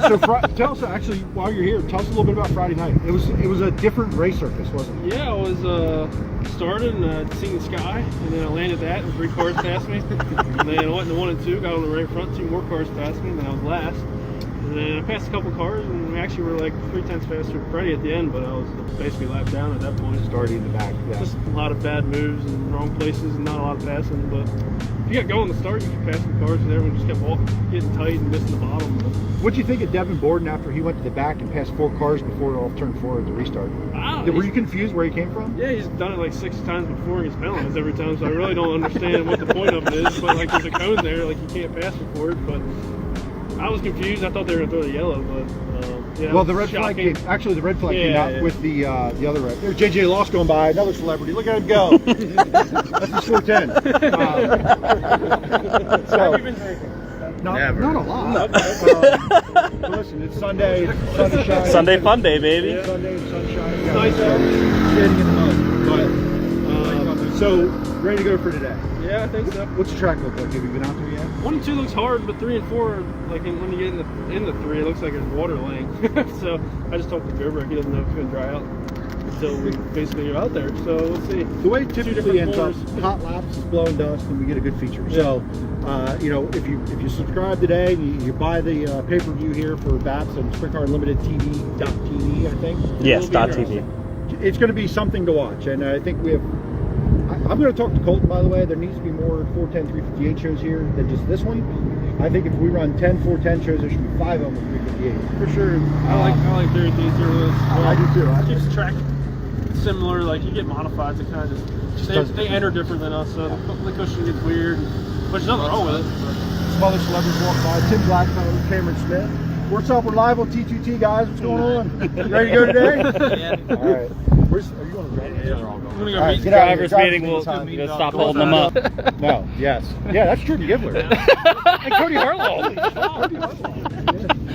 J: so tell us, actually, while you're here, tell us a little bit about Friday night. It was a different race surface, wasn't it?
K: Yeah, I was started and seen the sky, and then I landed that, and 3 cars passed me. And then I went to 1 and 2, got on the right front, 2 more cars passed me, and then I was last. And then I passed a couple cars, and we actually were like 3 tenths faster than Freddie at the end, but I was basically lapped down at that point.
J: Started in the back. Yeah.
K: Just a lot of bad moves and wrong places, and not a lot of passing. But if you got going to start, you could pass the cars, and everyone just kept getting tight and missing the bottom. But
J: What'd you think of Devin Borden after he went to the back and passed 4 cars before off turn 4 at the restart? Were you confused where he came from?
K: Yeah, he's done it like 6 times before and gets penalized every time, so I really don't understand what the point of it is. But like, there's a cone there, like you can't pass before it. But I was confused. I thought they were gonna throw the yellow, but yeah.
J: Well, the red flag came. Actually, the red flag came out with the other red. There's JJ Loss going by, another celebrity. Look at him go. That's his 410.
K: Have you been drinking?
J: Not a lot. But listen, it's Sunday. It's sunshine.
C: Sunday fun day, baby.
J: Yeah. Sunday sunshine. Yeah,
K: Nice out.
J: Standing in the mud. But, so ready to go for today?
K: Yeah, I think so.
J: What's the track look like? Have you been out there yet?
K: 1 and 2 looks hard, but 3 and 4, like when you get in the 3, it looks like there's water laying. So I just talked to Gerber. He doesn't know if it's gonna dry out until we basically go out there. So let's see.
J: The way it typically ends up, hot laps is blowing dust, and we get a good feature. Yeah. So, you know, if you subscribe today, and you buy the pay-per-view here for BAPS and Sprint Car Unlimited TV.tv, I think.
C: Yes, .tv.
J: It's going to be something to watch, and I think we have. I'm going to talk to Colton, by the way. There needs to be more 410, 358 shows here than just this one. I think if we run 10 410 shows, there should be 5 of them with 358.
K: For sure. I like 33 zeros.
J: I do too.
K: I keeps track similar. Like you get modified to kind of they enter different than us, so the cushion gets weird. But there's nothing wrong with it.
J: Some other celebrities walk by. Tim Blackstone, Cameron Smith. What's up? We're live on T2T, guys. What's going on? Ready to go today?
K: Yeah.
J: All right. Are you going to run?
K: Yeah, we're all going.
C: All right, drivers meeting. We'll stop holding them up.
J: No. Yes. Yeah, that's Jordan Gibbler.
K: And Cody Harlow.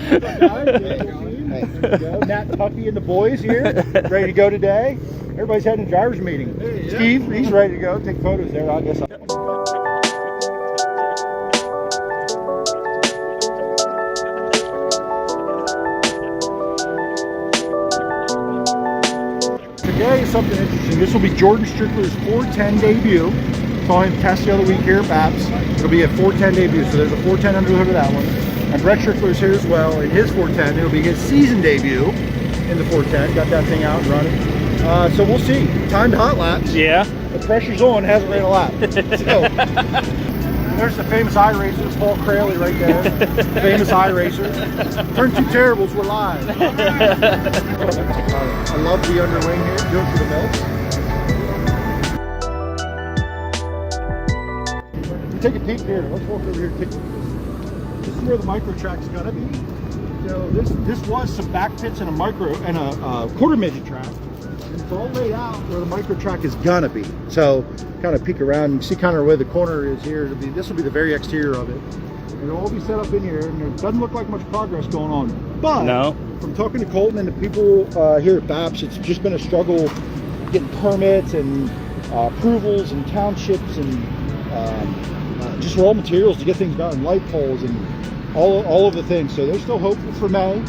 J: Hey, there you go. Nat Tucky and the boys here, ready to go today. Everybody's heading to driver's meeting. Hey, yeah. Steve, he's ready to go. Take photos there. I guess. Today is something interesting. This will be Jordan Strickler's 410 debut. Saw him test the other week here at BAPS. It'll be a 410 debut, so there's a 410 under the hood of that one. And Brett Strickler's here as well in his 410. It'll be his season debut in the 410. Got that thing out and running. So we'll see. Timed hot laps.
C: Yeah.
J: The pressure's on. Hasn't ran a lap. So, there's the famous iRacers. Paul Craley right there. Famous iRacers. Turn 2 Terribles. We're live. I love the underwing here. Doing for the milk. Take a peek here. Let's walk over here and take a peek. This is where the micro track's gonna be. So this was some back pits and a quarter midget track. And it's all laid out where the micro track is gonna be. So kind of peek around and see kind of where the corner is here. This will be the very exterior of it. And it'll all be set up in here, and it doesn't look like much progress going on. But
C: no.
J: From talking to Colton and the people here at BAPS, it's just been a struggle getting permits and approvals and townships and just raw materials to get things done, light poles and all of the things. So they're still hopeful for May.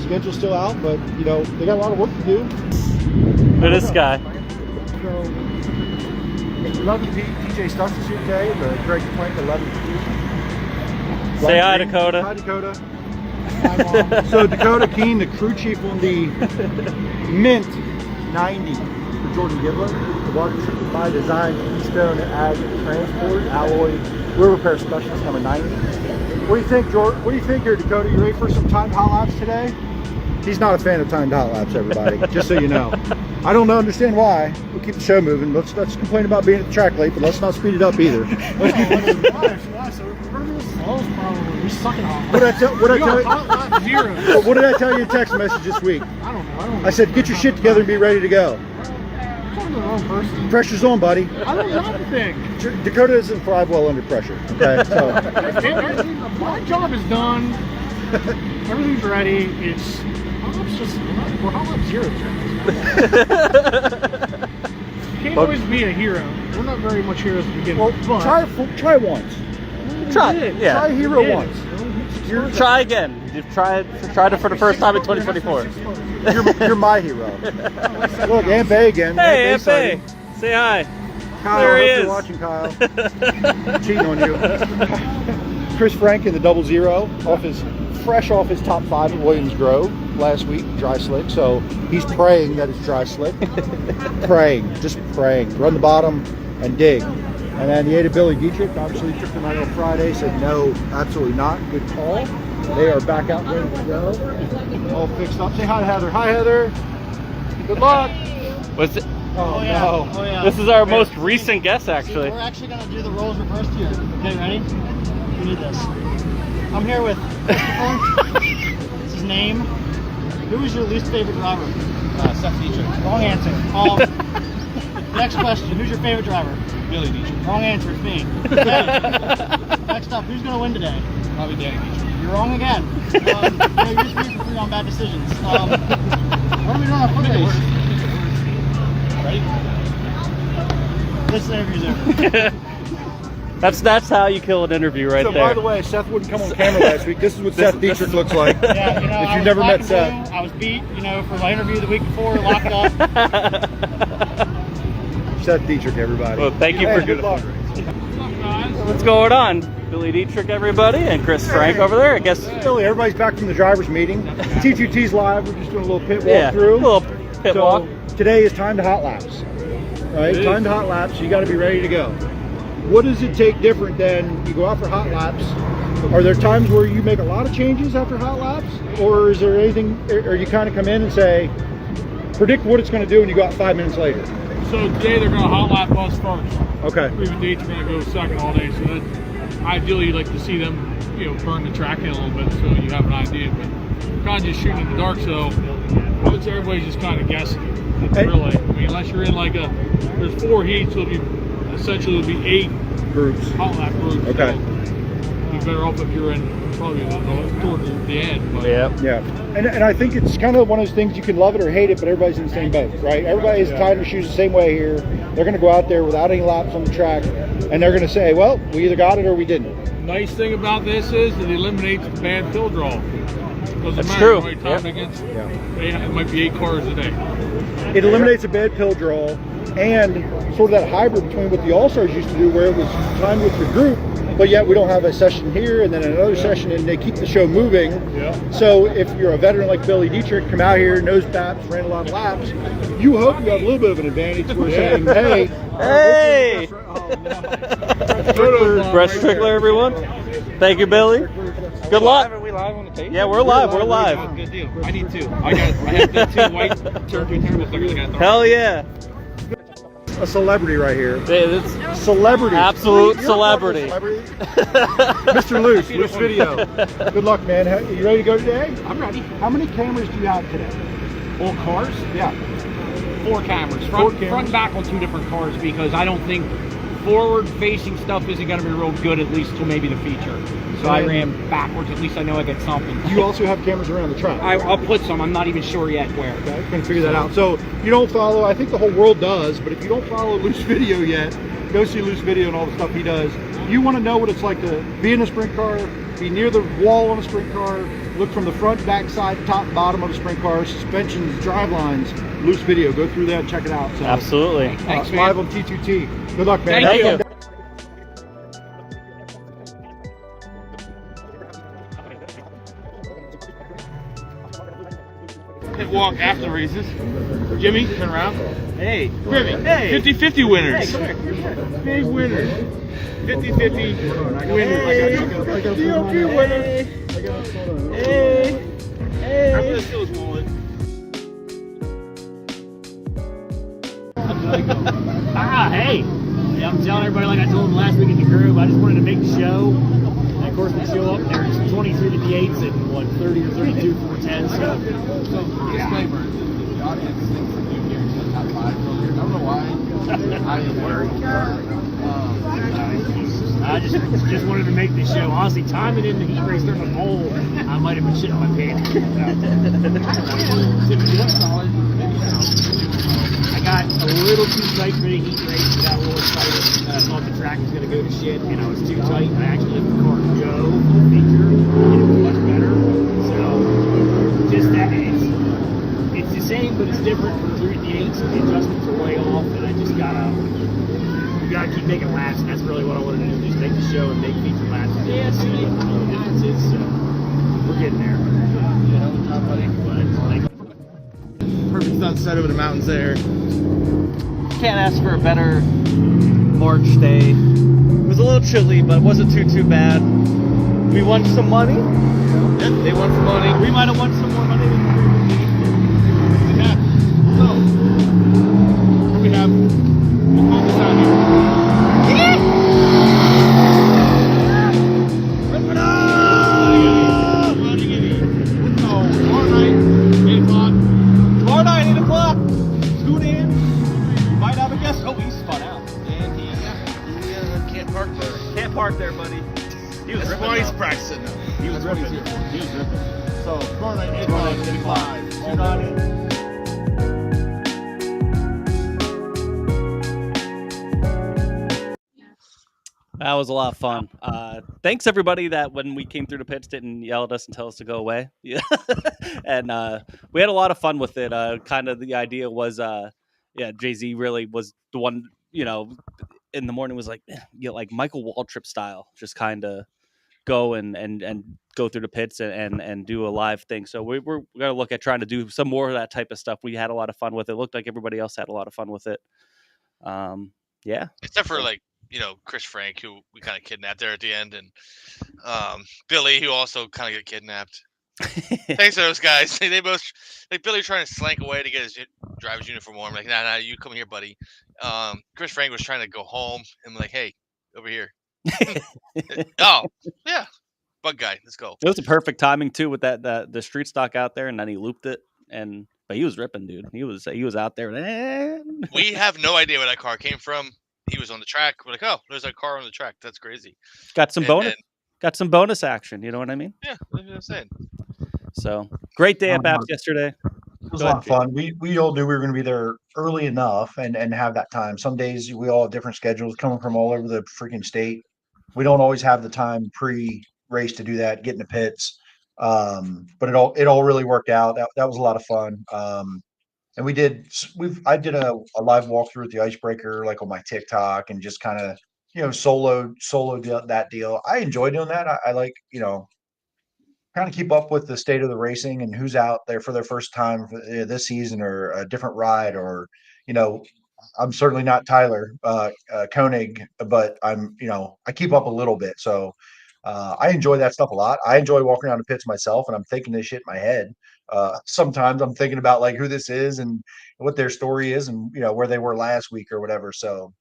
J: Schedule's still out, but you know they got a lot of work to do.
C: Look at this guy.
J: So 11 TJ Stuntz is here today. The Greg Plank 11.
C: Say hi, Dakota.
J: Hi, Dakota. Hi, Mom. So Dakota Keene, the crew chief on the Mint 90 for Jordan Gibbler. The water treatment by design, Keystone Ag Transport, alloy wheel repair specialist number 90. What do you think, Jordan? What do you think here, Dakota? You ready for some timed hot laps today? He's not a fan of timed hot laps, everybody. Just so you know. I don't understand why. We'll keep the show moving. Let's complain about being at the track late, but let's not speed it up either.
K: Why? So we're going to slow probably. We're sucking off.
J: What did I tell you?
K: Hot lap 0.
J: What did I tell you in text message this week?
K: I don't know.
J: I said, get your shit together and be ready to go.
K: I'm talking to the wrong person.
J: Pressure's on, buddy.
K: I don't know anything.
J: Dakota doesn't thrive well under pressure. Okay, so
K: my job is done. Everything's ready. It's hot laps we're hot lap 0. can't always be a hero. We're not very much heroes to begin with.
J: Well, try once.
C: Try, yeah.
J: Try hero once.
C: Try again. You've tried it for the first time in 2024.
J: You're my hero. Look, Aunt Bay again.
C: Hey, Aunt
J: Bay.
C: Bay. Say hi.
J: Kyle,
C: There he
J: I hope
C: is.
J: you're watching, Kyle. Cheating on you. Chris Frank in the 00 fresh off his top 5 at Williams Grove last week, dry slick. So he's praying that it's dry slick. Just praying. Run the bottom and dig. And then he ate a Billy Dietrich. Obviously, took them out on Friday. Said no, absolutely not. Good call. They are back out ready to go. All fixed up. Say hi to Heather. Hi, Heather. Good luck.
C: What's it?
J: Oh, no.
L: Oh, yeah.
C: This is our most recent guest, actually.
L: We're actually going to do the roles reversed here. Okay, ready? We need this. I'm here with Christopher. It's his name. Who is your least favorite driver?
I: Seth Dietrich.
L: Wrong answer. Next question. Who's your favorite driver?
I: Billy Dietrich.
L: Wrong answer. It's me. Okay. Next up. Who's going to win today?
I: Probably Danny Dietrich.
L: You're wrong again. You're 3 for 3 on bad decisions. What are we doing on foot race?
I: Ready?
L: This interview's over.
C: That's how you kill an interview right
J: So,
C: there.
J: by the way, Seth wouldn't come on camera last week. This is what Seth Dietrich looks like.
L: Yeah, you know,
J: if you've never met Seth.
L: I was beat, for my interview the week before, locked up.
J: Seth Dietrich, everybody.
C: Well, thank you for
J: good luck.
C: What's going on? Billy Dietrich, everybody, and Chris Frank over there. I guess.
J: Billy, everybody's back from the driver's meeting. T2T's live. We're just doing a little pit walk
C: Yeah,
J: through.
C: a little pit walk.
J: Today is time to hot laps. Right? Time to hot laps. You got to be ready to go. What does it take different than you go out for hot laps? Are there times where you make a lot of changes after hot laps? Or is there anything, or you kind of come in and say, predict what it's going to do and you go out 5 minutes later?
K: So today they're going to hot lap us first.
J: Okay.
K: Even dates are going to go second all day. So that ideally you'd like to see them, burn the track in a little bit so you have an idea. But kind of just shooting in the dark. So I would say everybody's just kind of guessing. Really, unless you're in there's 4 heats, so essentially it'll be 8
J: groups,
K: hot lap groups.
J: Okay.
K: So you're better off if you're in probably towards the end. But.
J: Yeah. And I think it's kind of one of those things you can love it or hate it, but everybody's in the same boat, right? Everybody's tying their shoes the same way here. They're going to go out there without any laps on the track, and they're going to say, well, we either got it or we didn't.
K: Nice thing about this is it eliminates the bad fill draw. Doesn't
C: That's
K: matter
C: true.
K: how many times against, it might be 8 cars a day.
J: It eliminates a bad pill draw and sort of that hybrid between what the All-Stars used to do where it was timed with the group, but yet we don't have a session here and then another session, and they keep the show moving. So if you're a veteran like Billy Dietrich, come out here, knows BAPS, ran a lot of laps, you hope you have a little bit of an advantage. We're saying, hey!
C: Brett Strickler, everyone. Thank you, Billy. Good luck.
I: Are we live on the tape?
C: Yeah, we're live. We're live.
I: Oh, good deal. I need 2. I have the 2 white turn 2 terrible stickers. I got to
C: Hell yeah.
J: A celebrity right here.
C: It's
J: celebrity.
C: Absolute celebrity.
J: Mr. Loose Video. Good luck, man. You ready to go today?
L: I'm ready.
J: How many cameras do you have today?
L: All cars?
J: Yeah.
L: 4 cameras. Front and back on 2 different cars because I don't think forward-facing stuff isn't going to be real good, at least till maybe the feature. So I ran backwards. At least I know I get something.
J: You also have cameras around the track.
L: I'll put some. I'm not even sure yet where.
J: Okay, I'm going to figure that out. So you don't follow, I think the whole world does, but if you don't follow Loose Video yet, go see Loose Video and all the stuff he does. You want to know what it's like to be in a sprint car, be near the wall on a sprint car, look from the front, back, side, top, bottom of a sprint car, suspensions, drive lines, Loose Video. Go through that and check it out. So,
C: absolutely.
L: Thanks, man.
J: Live on T2T. Good luck, man.
L: Thank you.
I: Pit walk after races. Jimmy, turn around.
C: Hey.
I: Jimmy,
C: Hey.
I: 50-50 winners.
C: Hey, come here.
I: Big winners. 50-50 winners. DOP winners.
C: Hey. Hey.
I: I'm going to steal his wallet.
L: Hey. Yeah, I'm telling everybody like I told them last week in the group. I just wanted to make the show. And of course, we show up. There's 23 to the 8s and 30 or 32 410s. So
I: Disclaimer. The audience thinks that you give me top 5 over here. I don't know why. I am worried.
L: I just wanted to make the show. Honestly, timing in the heat race during the bowl, I might have been shitting my pants. I got a little too tight for the heat race. I got a little excited. I thought the track was going to go to shit, and I was too tight. I actually let the car go full feature, and it was much better. So, just that, it's the same, but it's different for the 8, so the adjustments are way off, and I just you gotta keep making laps, and that's really what I want to do, just make the show and make feature laps. Yeah, see what the difference is, so we're getting there.
I: Perfect sunset over the mountains there.
C: Can't ask for a better March day. It was a little chilly, but it wasn't too bad. We won some money.
I: Yep, they won some money.
C: We might have won some more money than
I: Yeah. So, what we have? We'll call this out here. Rip it up! Running it. So, tomorrow night, 8 o'clock.
C: Tomorrow night, 8 o'clock. Tune in. You might have a guest. Oh, he's spun out.
I: And he can't park there.
C: Can't park there, buddy. He was
I: That's why he's practicing now.
C: He was ripping.
I: He was ripping. So, tomorrow night, 8 o'clock, 85.
C: Tune on in. That was a lot of fun. Thanks everybody that when we came through the pits didn't yell at us and tell us to go away. Yeah, and we had a lot of fun with it. Kind of the idea was, Jay-Z really was the one. In the morning was like, like Michael Waltrip style, just kind of go and go through the pits and do a live thing. So we're gonna look at trying to do some more of that type of stuff. We had a lot of fun with it. It looked like everybody else had a lot of fun with it. Yeah.
G: Except for Chris Frank, who we kind of kidnapped there at the end, and Billy, who also kind of got kidnapped. Thanks to those guys. They both, like Billy trying to slank away to get his driver's uniform on. I'm like, nah, you come here, buddy. Chris Frank was trying to go home, and I'm like, hey, over here. Oh, yeah. Bug guy, let's go.
C: It was a perfect timing too with the street stock out there, and then he looped it, but he was ripping, dude. He was out there.
G: We have no idea where that car came from. He was on the track. We're like, oh, there's a car on the track. That's crazy.
C: Got some bonus action. You know what I mean?
G: Yeah, that's what I'm saying.
C: So great day at BAPS yesterday.
F: It was a lot of fun. We all knew we were going to be there early enough and have that time. Some days we all have different schedules coming from all over the freaking state. We don't always have the time pre-race to do that, get in the pits. But it all really worked out. That was a lot of fun. And I did a live walkthrough at the icebreaker, like on my TikTok, and just kind of, solo that deal. I enjoy doing that. I like, kind of keep up with the state of the racing and who's out there for their first time this season or a different ride, or, I'm certainly not Tyler Koenig, but I keep up a little bit. So I enjoy that stuff a lot. I enjoy walking around the pits myself, and I'm thinking this shit in my head. Sometimes I'm thinking about like who this is and what their story is, and where they were last week or whatever. So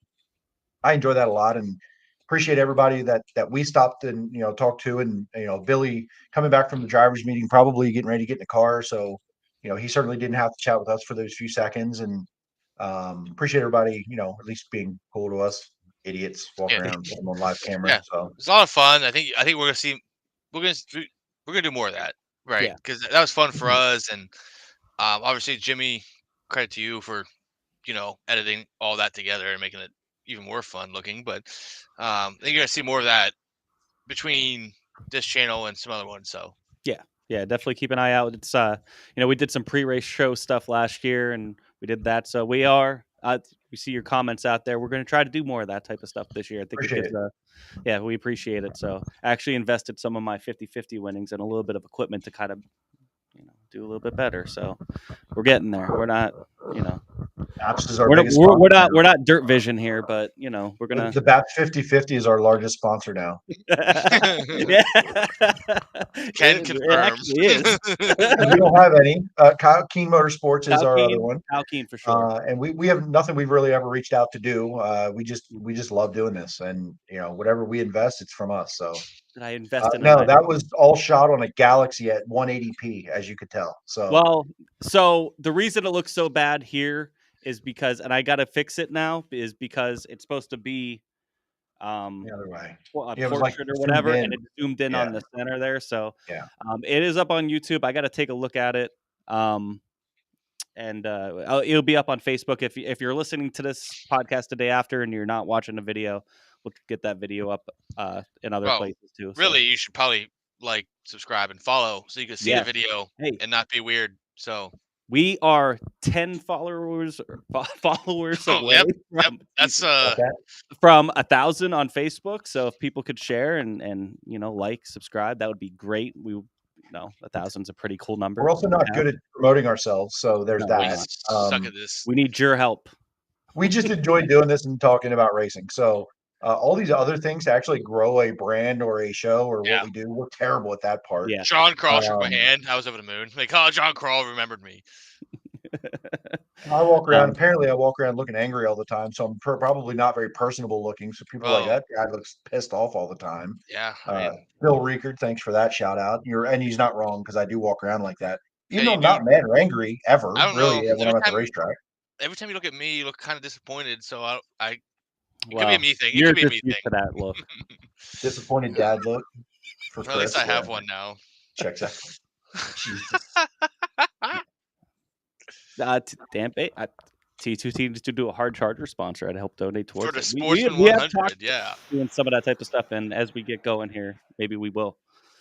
F: I enjoy that a lot, and appreciate everybody that we stopped and talked to, and Billy coming back from the drivers meeting, probably getting ready to get in the car. So he certainly didn't have to chat with us for those few seconds, and appreciate everybody at least being cool to us idiots walking around on live camera.
G: Yeah,
F: so
G: it's a lot of fun. I think we're gonna do more of that, right? Because that was fun for us, and obviously Jimmy, credit to you for editing all that together and making it even more fun looking. But I think you're gonna see more of that between this channel and some other ones. So
C: yeah, definitely keep an eye out. It's we did some pre-race show stuff last year, and we did that. So we see your comments out there. We're going to try to do more of that type of stuff this year. I think we appreciate it. So I actually invested some of my 50-50 winnings in a little bit of equipment to kind of do a little bit better. So we're getting there. We're not
F: BAPS is our
C: biggest sponsor. We're not Dirt Vision here, but we're gonna.
F: The BAPS 50-50 is our largest sponsor now.
C: Yeah,
G: can confirm.
F: We don't have any. Kyle Keen Motorsports is our other one.
C: Kyle Keen for sure.
F: And we have nothing we've really ever reached out to do. We just love doing this, and whatever we invest, it's from us. So
C: did I invest in?
F: No, that was all shot on a Galaxy at 180p, as you could tell.
C: So the reason it looks so bad here is because, and I got to fix it now, is because it's supposed to be
F: the other way,
C: a portrait or whatever, and it zoomed in on the center there. So it is up on YouTube. I got to take a look at it. and it'll be up on Facebook. If you're listening to this podcast the day after and you're not watching the video, we'll get that video up in other
G: Well,
C: places too.
G: really, you should probably like, subscribe, and follow so you can see the
C: Yes.
G: video
C: Hey.
G: and not be weird. So
C: We are 10 followers away
G: that's
C: from 1,000 on Facebook. So if people could share and like, subscribe, that would be great. 1,000's a pretty cool number.
F: We're also not good at promoting ourselves, so there's
C: No, we're
F: that.
C: not.
G: Suck at this.
C: We need your help.
F: We just enjoy doing this and talking about racing. So all these other things to actually grow a brand or a show or what we do, we're terrible at that part.
C: Yeah.
G: John Crawl shook my hand. I was over the moon. Like, oh, John Crawl remembered me.
F: I walk around. Apparently, I walk around looking angry all the time, so I'm probably not very personable looking. So people are like, that guy looks pissed off all the time.
G: Yeah.
F: Bill Riekert, thanks for that shout out. And he's not wrong because I do walk around like that, even though I'm not mad or angry ever.
G: I don't
F: really,
G: know.
F: when I'm at the racetrack.
G: Every time you look at me, you look kind of disappointed. So it
C: Well,
G: could be a me thing. It
C: you're
G: could be a
C: just
G: me
C: used
G: thing.
C: to that look.
F: Disappointed dad look. For
G: At least
F: Chris,
G: I have one now.
F: Checks out. Jesus.
C: Damn it. T2 needs to do a hard charger sponsor. I'd help donate towards
G: For the
C: it.
G: Sportsman
C: We have
G: 100,
C: talked
G: yeah.
C: doing some of that type of stuff, and as we get going here, maybe we will.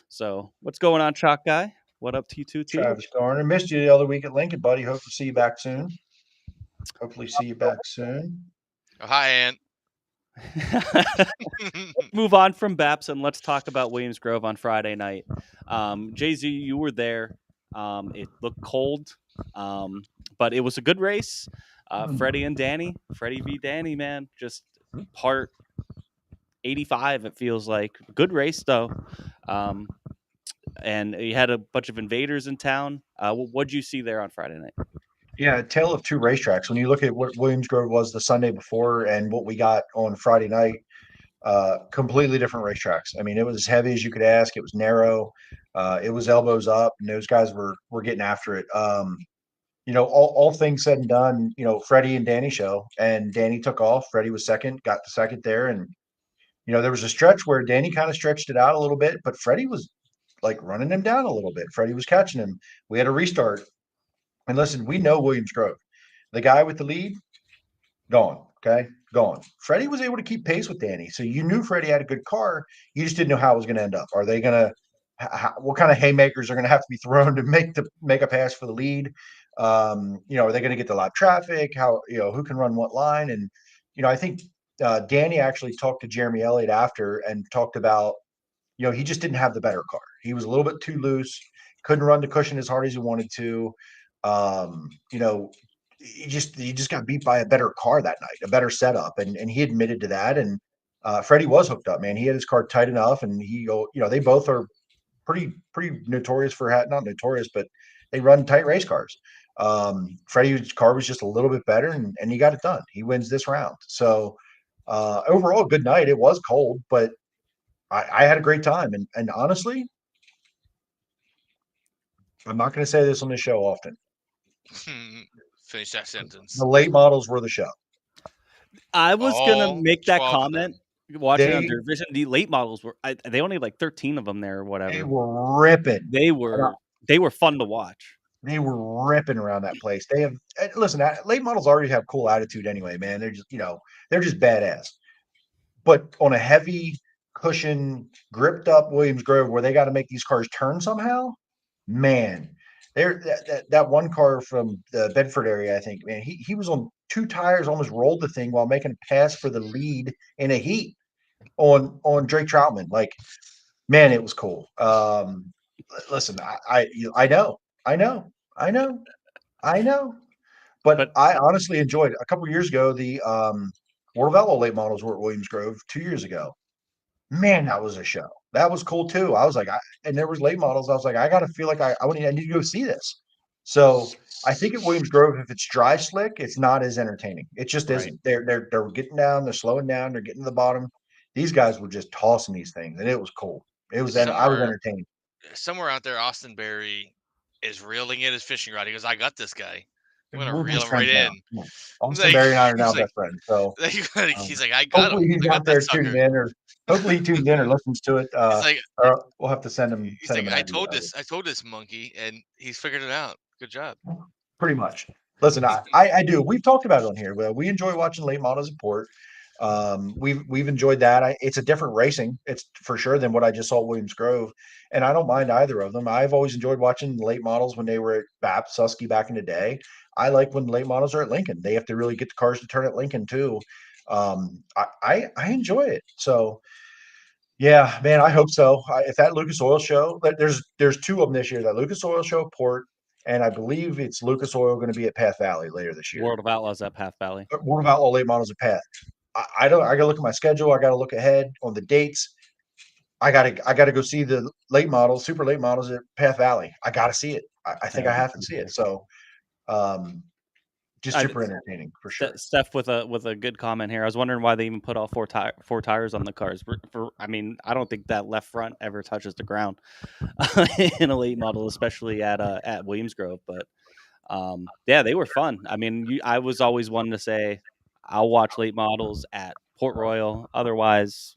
C: So what's going on, Chalk Guy? What up, T2T?
F: Travis Garner. Missed you the other week at Lincoln, buddy. Hope to see you back soon. Hopefully see you back soon.
G: Oh, hi, Aunt.
C: Let's move on from BAPS and let's talk about Williams Grove on Friday night. Jay-Z, you were there. It looked cold, but it was a good race. Freddie v. Danny, man, just part 85, it feels like. Good race, though. And you had a bunch of invaders in town. What'd you see there on Friday night?
F: Yeah, tale of two racetracks. When you look at what Williams Grove was the Sunday before and what we got on Friday night, completely different racetracks. I mean, it was as heavy as you could ask. It was narrow. It was elbows up, and those guys were getting after it. All things said and done, Freddie and Danny show, and Danny took off. Freddie was second, got the second there, and there was a stretch where Danny kind of stretched it out a little bit, but Freddie was like running him down a little bit. Freddie was catching him. We had a restart. And listen, we know Williams Grove. The guy with the lead, gone. Okay, gone. Freddie was able to keep pace with Danny. So you knew Freddie had a good car. You just didn't know how it was going to end up. Are they going to what kind of haymakers are going to have to be thrown to make a pass for the lead? Are they going to get the live traffic? How, who can run what line? And, I think Danny actually talked to Jeremy Elliott after and talked about, he just didn't have the better car. He was a little bit too loose, couldn't run the cushion as hard as he wanted to. He just got beat by a better car that night, a better setup. And he admitted to that. And Freddie was hooked up, man. He had his car tight enough, and they both are pretty notorious for not notorious, but they run tight race cars. Freddie's car was just a little bit better, and he got it done. He wins this round. So overall, good night. It was cold, but I had a great time. And honestly, I'm not going to say this on the show often.
G: Finish that sentence.
F: The late models were the show.
C: I was going to make that comment. Watching on Division, the late models were they only like 13 of them there or whatever.
F: They were ripping.
C: They were fun to watch.
F: They were ripping around that place. They have listen. Late models already have cool attitude anyway, man. They're just they're just badass. But on a heavy cushion, gripped up Williams Grove, where they got to make these cars turn somehow, man. That one car from the Bedford area, I think, man, he was on two tires, almost rolled the thing while making a pass for the lead in a heat on Drake Troutman. Like, man, it was cool. Listen, I know, but I honestly enjoyed it. A couple of years ago, the World late models were at Williams Grove 2 years ago. Man, that was a show. That was cool too. I was like, and there was late models. I was like, I got to feel like I need to go see this. So I think at Williams Grove, if it's dry slick, it's not as entertaining. It just isn't. They're getting down, they're slowing down, they're getting to the bottom. These guys were just tossing these things, and it was cool. I was entertained.
G: Somewhere out there, Austin Berry is reeling in his fishing rod. He goes, I got this guy. I'm gonna reel him right in.
F: Austin Berry and I are now best friends. So
G: he's like, I got him.
F: Hopefully he's out there tuned in, or hopefully he tunes in or listens to it. Or we'll have to send him.
G: He's like, I told this monkey, and he's figured it out. Good job.
F: Pretty much. Listen, I do. We've talked about it on here. We enjoy watching late models at Port. We've enjoyed that. It's a different racing, it's for sure, than what I just saw at Williams Grove, and I don't mind either of them. I've always enjoyed watching late models when they were at BAPS Susky back in the day. I like when late models are at Lincoln. They have to really get the cars to turn at Lincoln too. I enjoy it. So yeah, man, I hope so. If that Lucas Oil show, there's two of them this year. That Lucas Oil show at Port, and I believe it's Lucas Oil going to be at Path Valley later this year.
C: World of Outlaws at Path Valley.
F: World of Outlaw late models at Path. I don't. I got to look at my schedule. I got to look ahead on the dates. I gotta go see the late models, super late models at Path Valley. I got to see it. I think I have to see it. So, just super entertaining for sure.
C: Steph with a good comment here. I was wondering why they even put all four tires on the cars. I mean, I don't think that left front ever touches the ground in a late model, especially at Williams Grove. But yeah, they were fun. I mean, I was always one to say I'll watch late models at Port Royal. Otherwise,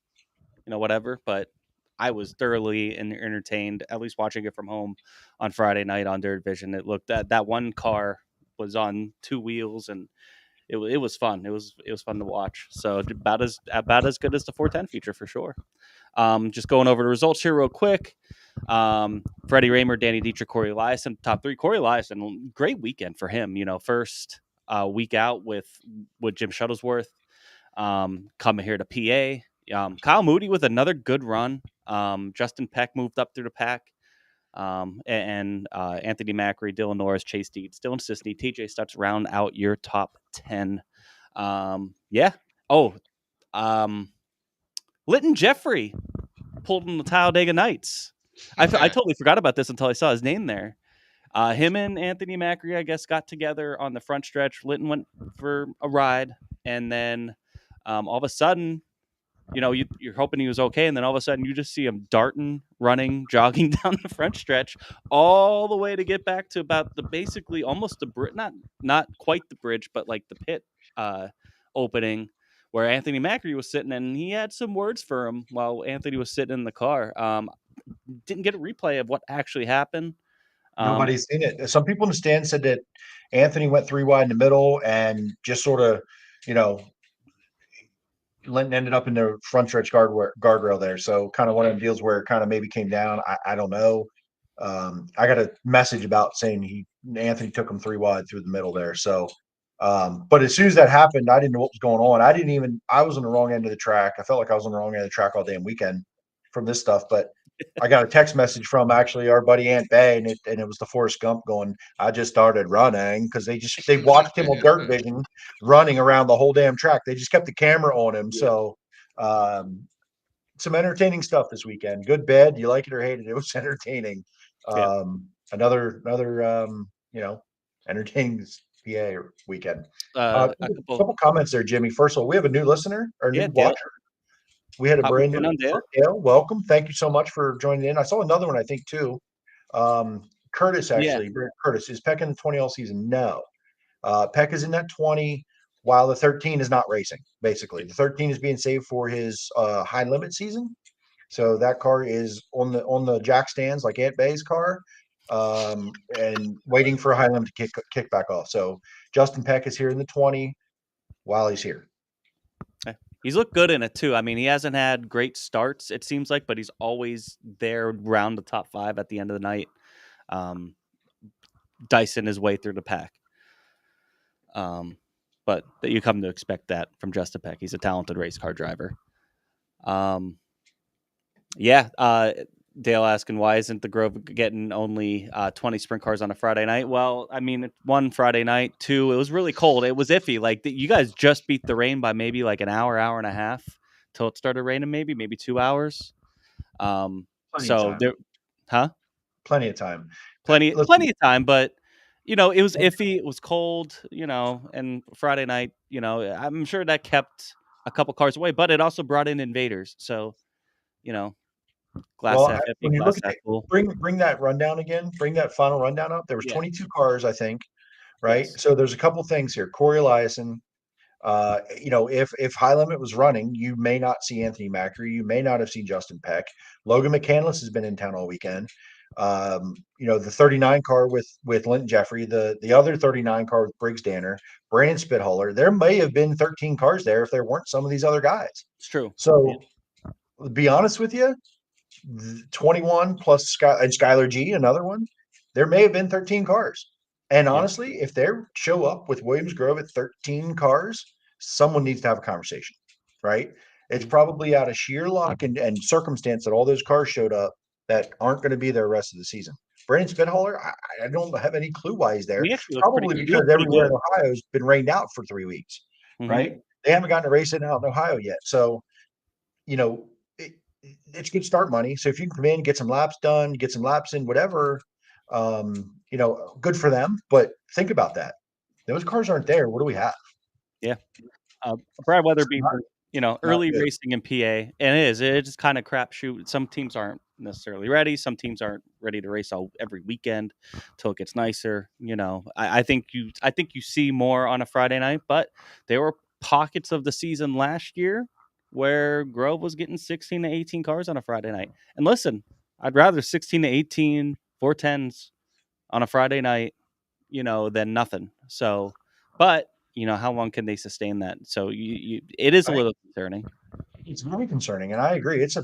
C: whatever. But I was thoroughly entertained, at least watching it from home on Friday night on Dirt Vision. It looked that one car was on two wheels, and it was fun. It was fun to watch. So about as good as the 410 feature for sure. Just going over the results here real quick. Freddie Raymer, Danny Dietrich, Corey Eliason, top three. Corey Eliason, great weekend for him. First week out with Jim Shuttlesworth, coming here to PA. Kyle Moody with another good run. Justin Peck moved up through the pack. And Anthony Macri, Dylan Norris, Chase Deeds, Dylan Sisney, TJ Stutz round out your top 10. Yeah. Oh, Litton Jeffrey pulled in the Talladega Nights. I totally forgot about this until I saw his name there. Him and Anthony Macri, I guess, got together on the front stretch. Litton went for a ride, and then all of a sudden, you're hoping he was okay, and then all of a sudden you just see him darting, running, jogging down the front stretch all the way to get back to about basically almost the bridge, not quite the bridge, but like the pit opening where Anthony Macri was sitting, and he had some words for him while Anthony was sitting in the car. Didn't get a replay of what actually happened.
F: Nobody's seen it. Some people in the stand said that Anthony went 3 wide in the middle and just sort of, Linton ended up in the front stretch guardrail there. So kind of one of them deals where it kind of maybe came down. I don't know. I got a message about saying Anthony took him 3 wide through the middle there. So, but as soon as that happened, I didn't know what was going on. I was on the wrong end of the track. I felt like I was on the wrong end of the track all damn weekend from this stuff, but I got a text message from actually our buddy Aunt Bay, and it was the Forrest Gump going, I just started running, because they watched him on Dirt Vision running around the whole damn track. They just kept the camera on him. Yeah. So some entertaining stuff this weekend. Good bed. You like it or hate it. It was entertaining.
C: Yeah.
F: Another entertaining PA weekend. A couple comments there, Jimmy. First of all, we have a new listener or new watcher. We had a brand new Dale. Welcome. Thank you so much for joining in. I saw another one, I think, too. Curtis, actually. Yeah. Curtis, is Peck in the 20 all season? No. Peck is in that 20, while the 13 is not racing, basically. The 13 is being saved for his high limit season. So that car is on the jack stands, like Aunt Bay's car, and waiting for a high limit to kick back off. So Justin Peck is here in the 20 while he's here.
C: He's looked good in it too. I mean, he hasn't had great starts, it seems like, but he's always there around the top 5 at the end of the night, dicing his way through the pack. But you come to expect that from Justin Peck. He's a talented race car driver. Dale asking, why isn't the Grove getting only 20 sprint cars on a Friday night? Well, I mean, one Friday night, 2, it was really cold. It was iffy. Like, you guys just beat the rain by maybe like an hour and a half till it started raining, maybe 2 hours.
F: Plenty of time.
C: Plenty of time, but it was iffy. It was cold, and Friday night, I'm sure that kept a couple cars away, but it also brought in invaders. So, glass half empty, glass half full.
F: Bring that rundown again. Bring that final rundown up. There was 22 cars, I think, right? Yes. So there's a couple things here. Corey Eliason, if high limit was running, you may not see Anthony Macri. You may not have seen Justin Peck. Logan McCandless has been in town all weekend. The 39 car with Linton Jeffrey, the other 39 car with Briggs Danner, Brandon Spithaler. There may have been 13 cars there if there weren't some of these other guys.
C: It's true.
F: So, to be honest with you, 21 plus Skylar G, another one. There may have been 13 cars. And honestly, if they show up with Williams Grove at 13 cars, someone needs to have a conversation, right? It's probably out of sheer luck and circumstance that all those cars showed up that aren't going to be there the rest of the season. Brandon Spithaler, I don't have any clue why he's there. Probably because everywhere in Ohio has been rained out for 3 weeks, right? They haven't gotten a race out in Ohio yet. So, it's good start money. So if you can come in, get some laps done, get some laps in, whatever, good for them. But think about that. Those cars aren't there. What do we have?
C: Yeah. Brad Weatherby, early racing in PA, and it is kind of crapshoot. Some teams aren't necessarily ready. Some teams aren't ready to race every weekend till it gets nicer. I think you see more on a Friday night, but there were pockets of the season last year where Grove was getting 16 to 18 cars on a Friday night. And listen, I'd rather 16 to 18 410s on a Friday night, than nothing. So, but how long can they sustain that? So it is a little concerning.
F: It's very concerning, and I agree. It's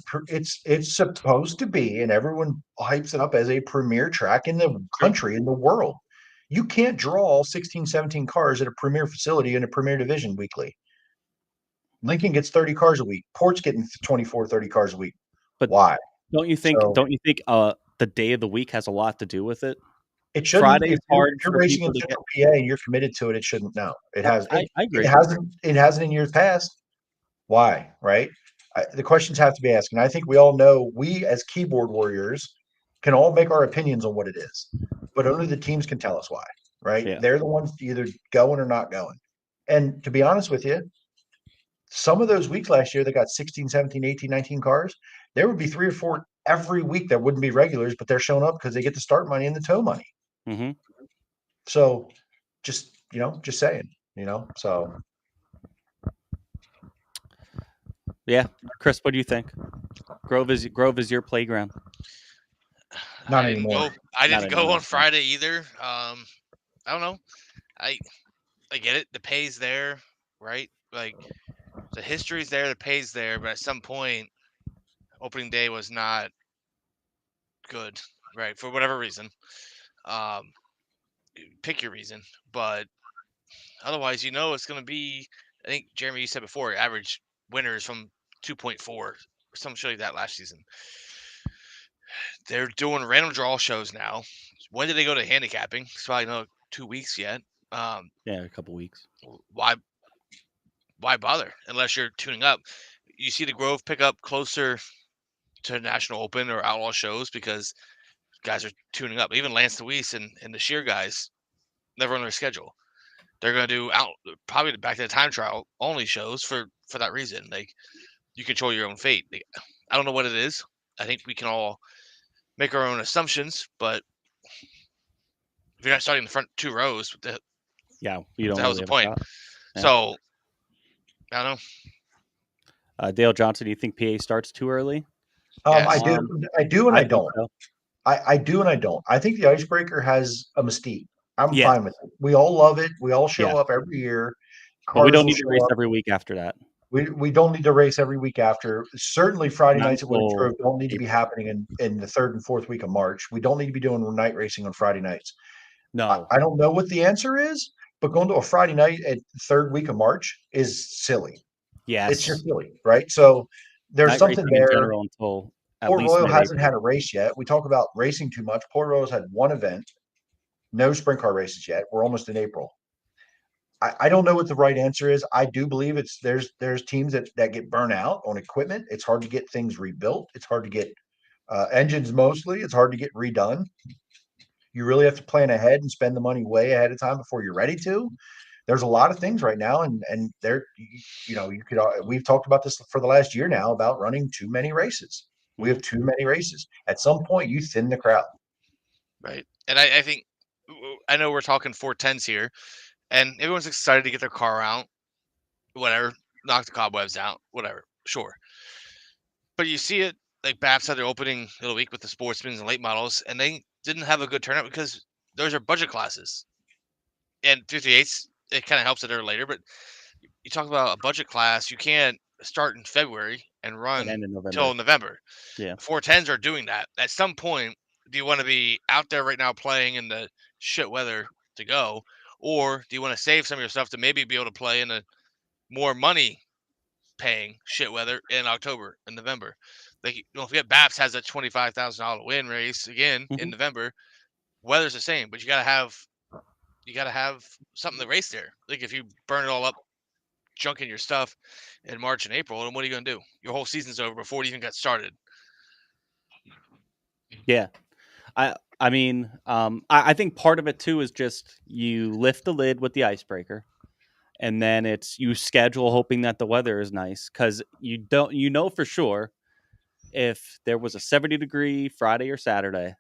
F: supposed to be, and everyone hypes it up as a premier track in the country, in the world. You can't draw 16, 17 cars at a premier facility in a premier division weekly. Lincoln gets 30 cars a week. Port's getting 24, 30 cars a week. But why?
C: Don't you think the day of the week has a lot to do with it?
F: It shouldn't.
C: Friday is hard
F: if you're
C: for
F: racing
C: people
F: in
C: to
F: Central PA and you're committed to it, it shouldn't. No, it has.
C: I agree.
F: It hasn't in years past. Why? Right? The questions have to be asked, and I think we all know. We as keyboard warriors can all make our opinions on what it is, but only the teams can tell us why. Right?
C: Yeah.
F: They're the ones either going or not going. And to be honest with you, some of those weeks last year, they got 16, 17, 18, 19 cars. There would be 3 or 4 every week that wouldn't be regulars, but they're showing up because they get the start money and the tow money.
C: Mm-hmm.
F: So just saying, so.
C: Yeah. Chris, what do you think? Grove is your playground.
F: Not anymore.
G: I didn't go on Friday either. I don't know. I get it. The pay's there, right? Like the history's there, the pay's there, but at some point, opening day was not good, right? For whatever reason. Pick your reason, but otherwise, it's going to be. I think Jeremy, you said before, average winners from 2.4 or some show like that last season. They're doing random draw shows now. When did they go to handicapping? It's probably another 2 weeks yet.
C: Yeah, a couple weeks.
G: Why bother unless you're tuning up? You see the Grove pick up closer to National Open or Outlaw shows because guys are tuning up. Even Lance Deweese and the Sheer guys never on their schedule. They're going to do probably back to the time trial only shows for that reason. Like you control your own fate. I don't know what it is. I think we can all make our own assumptions, but if you're not starting the front 2 rows,
C: you don't.
G: What the hell's the point? Yeah. So I don't
C: know. Dale Johnson, do you think PA starts too early?
F: Yes. I do, and I don't.
C: So.
F: I do, and I don't. I think the icebreaker has a mystique. I'm fine with it. We all love it. We all show up every year.
C: But we don't need to race every week after that.
F: We don't need to race every week after. Certainly Friday nights at Williams Grove don't need to be happening in the 3rd and 4th week of March. We don't need to be doing night racing on Friday nights.
C: No.
F: I don't know what the answer is, but going to a Friday night at 3rd week of March is silly.
C: Yes.
F: It's just silly, right? So there's night something there.
C: In general until
F: Port Royal hasn't had a race yet. We talk about racing too much. Port Royal's had one event, no sprint car races yet. We're almost in April. I don't know what the right answer is. I do believe there's teams that get burnt out on equipment. It's hard to get things rebuilt. It's hard to get engines mostly. It's hard to get redone. You really have to plan ahead and spend the money way ahead of time before you're ready to. There's a lot of things right now, and there, we've talked about this for the last year now about running too many races. We have too many races. At some point, you thin the crowd.
G: Right, and I think I know we're talking 410s here. And everyone's excited to get their car out, whatever, knock the cobwebs out, whatever, sure. But you see it like BAPS had their opening of the week with the sportsmen and late models, and they didn't have a good turnout because those are budget classes. And 338s, it kind of helps that they're later, but you talk about a budget class, you can't start in February and run
C: end in November.
G: till November.
C: Yeah.
G: 410s are doing that. At some point, do you want to be out there right now playing in the shit weather to go, or do you want to save some of your stuff to maybe be able to play in the more money paying shit weather in October and November? Like, don't forget, BAPS has a $25,000 win race again in November. Weather's the same, but you gotta have something to race there. Like, if you burn it all up junking your stuff in March and April, and what are you going to do? Your whole season's over before it even got started.
C: Yeah. I mean, I think part of it too is just you lift the lid with the icebreaker, and then it's you schedule hoping that the weather is nice, because you know for sure if there was a 70-degree Friday or Saturday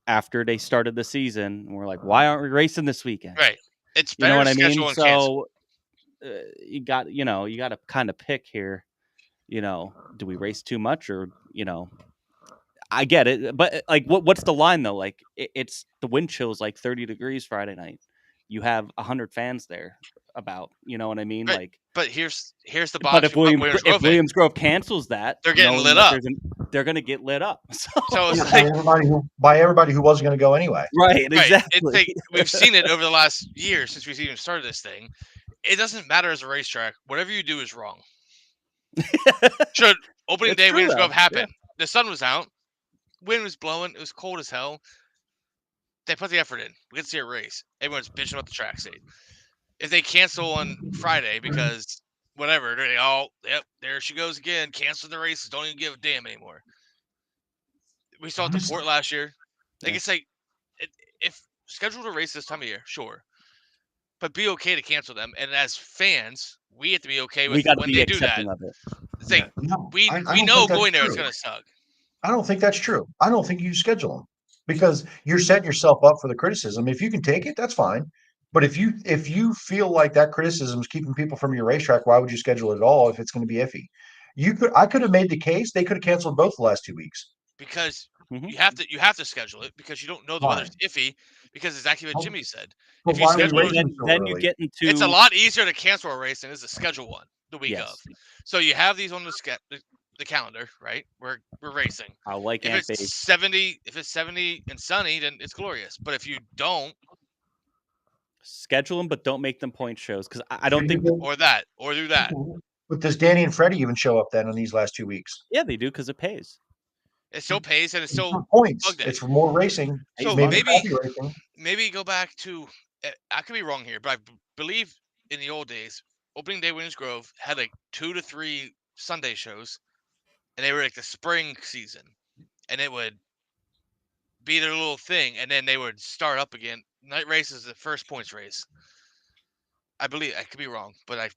C: after they started the season, and we're like, why aren't we racing this weekend?
G: Right. It's
C: You know
G: better
C: what
G: to
C: I mean?
G: schedule and cancel.
C: So you got to kind of pick here. Do we race too much, or I get it, but like, what's the line though? Like, it's the wind chill is like 30 degrees Friday night. You have 100 fans there. About, you know what I mean?
G: Right.
C: Like,
G: But here's the
C: but
G: box.
C: if Williams Grove cancels that,
G: they're getting
C: knowing
G: lit
C: that
G: up.
C: They're going to get lit up.
G: So it's
F: by
G: like
F: everybody who wasn't going to go anyway.
C: Right, exactly.
G: It's like we've seen it over the last year since we've even started this thing. It doesn't matter as a racetrack. Whatever you do is wrong. Should opening
C: It's
G: day
C: true,
G: Williams
C: though.
G: Grove happen?
C: Yeah.
G: The sun was out, wind was blowing, it was cold as hell. They put the effort in. We get to see a race. Everyone's bitching about the track state. If they cancel on Friday because whatever, they all, yep, there she goes again. Cancel the races. Don't even give a damn anymore. We saw it at the port last year. Like, it's like, if scheduled a race this time of year, sure, but be okay to cancel them. And as fans, we have to be okay with when they do that.
C: Of it.
G: It's like we
F: don't
G: know
F: think that's
G: going there it's
F: true.
G: going to suck.
F: I don't think that's true. I don't think you schedule them because you're setting yourself up for the criticism. If you can take it, that's fine. But if you feel like that criticism is keeping people from your racetrack, why would you schedule it at all if it's going to be iffy? I could have made the case they could have canceled both the last 2 weeks.
G: Because you have to schedule it because you don't know the weather's iffy, because exactly what Jimmy said.
F: But
G: If you
F: why are we
G: schedule
F: racing
G: it,
F: so
C: then you
F: early?
C: get into
G: it's a lot easier to cancel a race than it is to schedule one the week
C: Yes.
G: of. So you have these on the calendar, right? We're racing.
C: I like
G: If
C: Aunt
G: it's
C: Babe.
G: 70 and sunny, then it's glorious. But if you don't,
C: Schedule them, but don't make them point shows, because I don't think.
G: or do that.
F: But does Danny and Freddie even show up then in these last 2 weeks?
C: Yeah, they do, because it pays.
G: It still pays and it's still
F: for points.
G: bug day.
F: It's for more racing.
G: So
F: maybe racing.
G: maybe go back to, I could be wrong here, but I believe in the old days, opening day Williams Grove had like 2 to 3 Sunday shows, and they were like the spring season, and it would be their little thing, and then they would start up again. Night race is the first points race. I believe, I could be wrong, but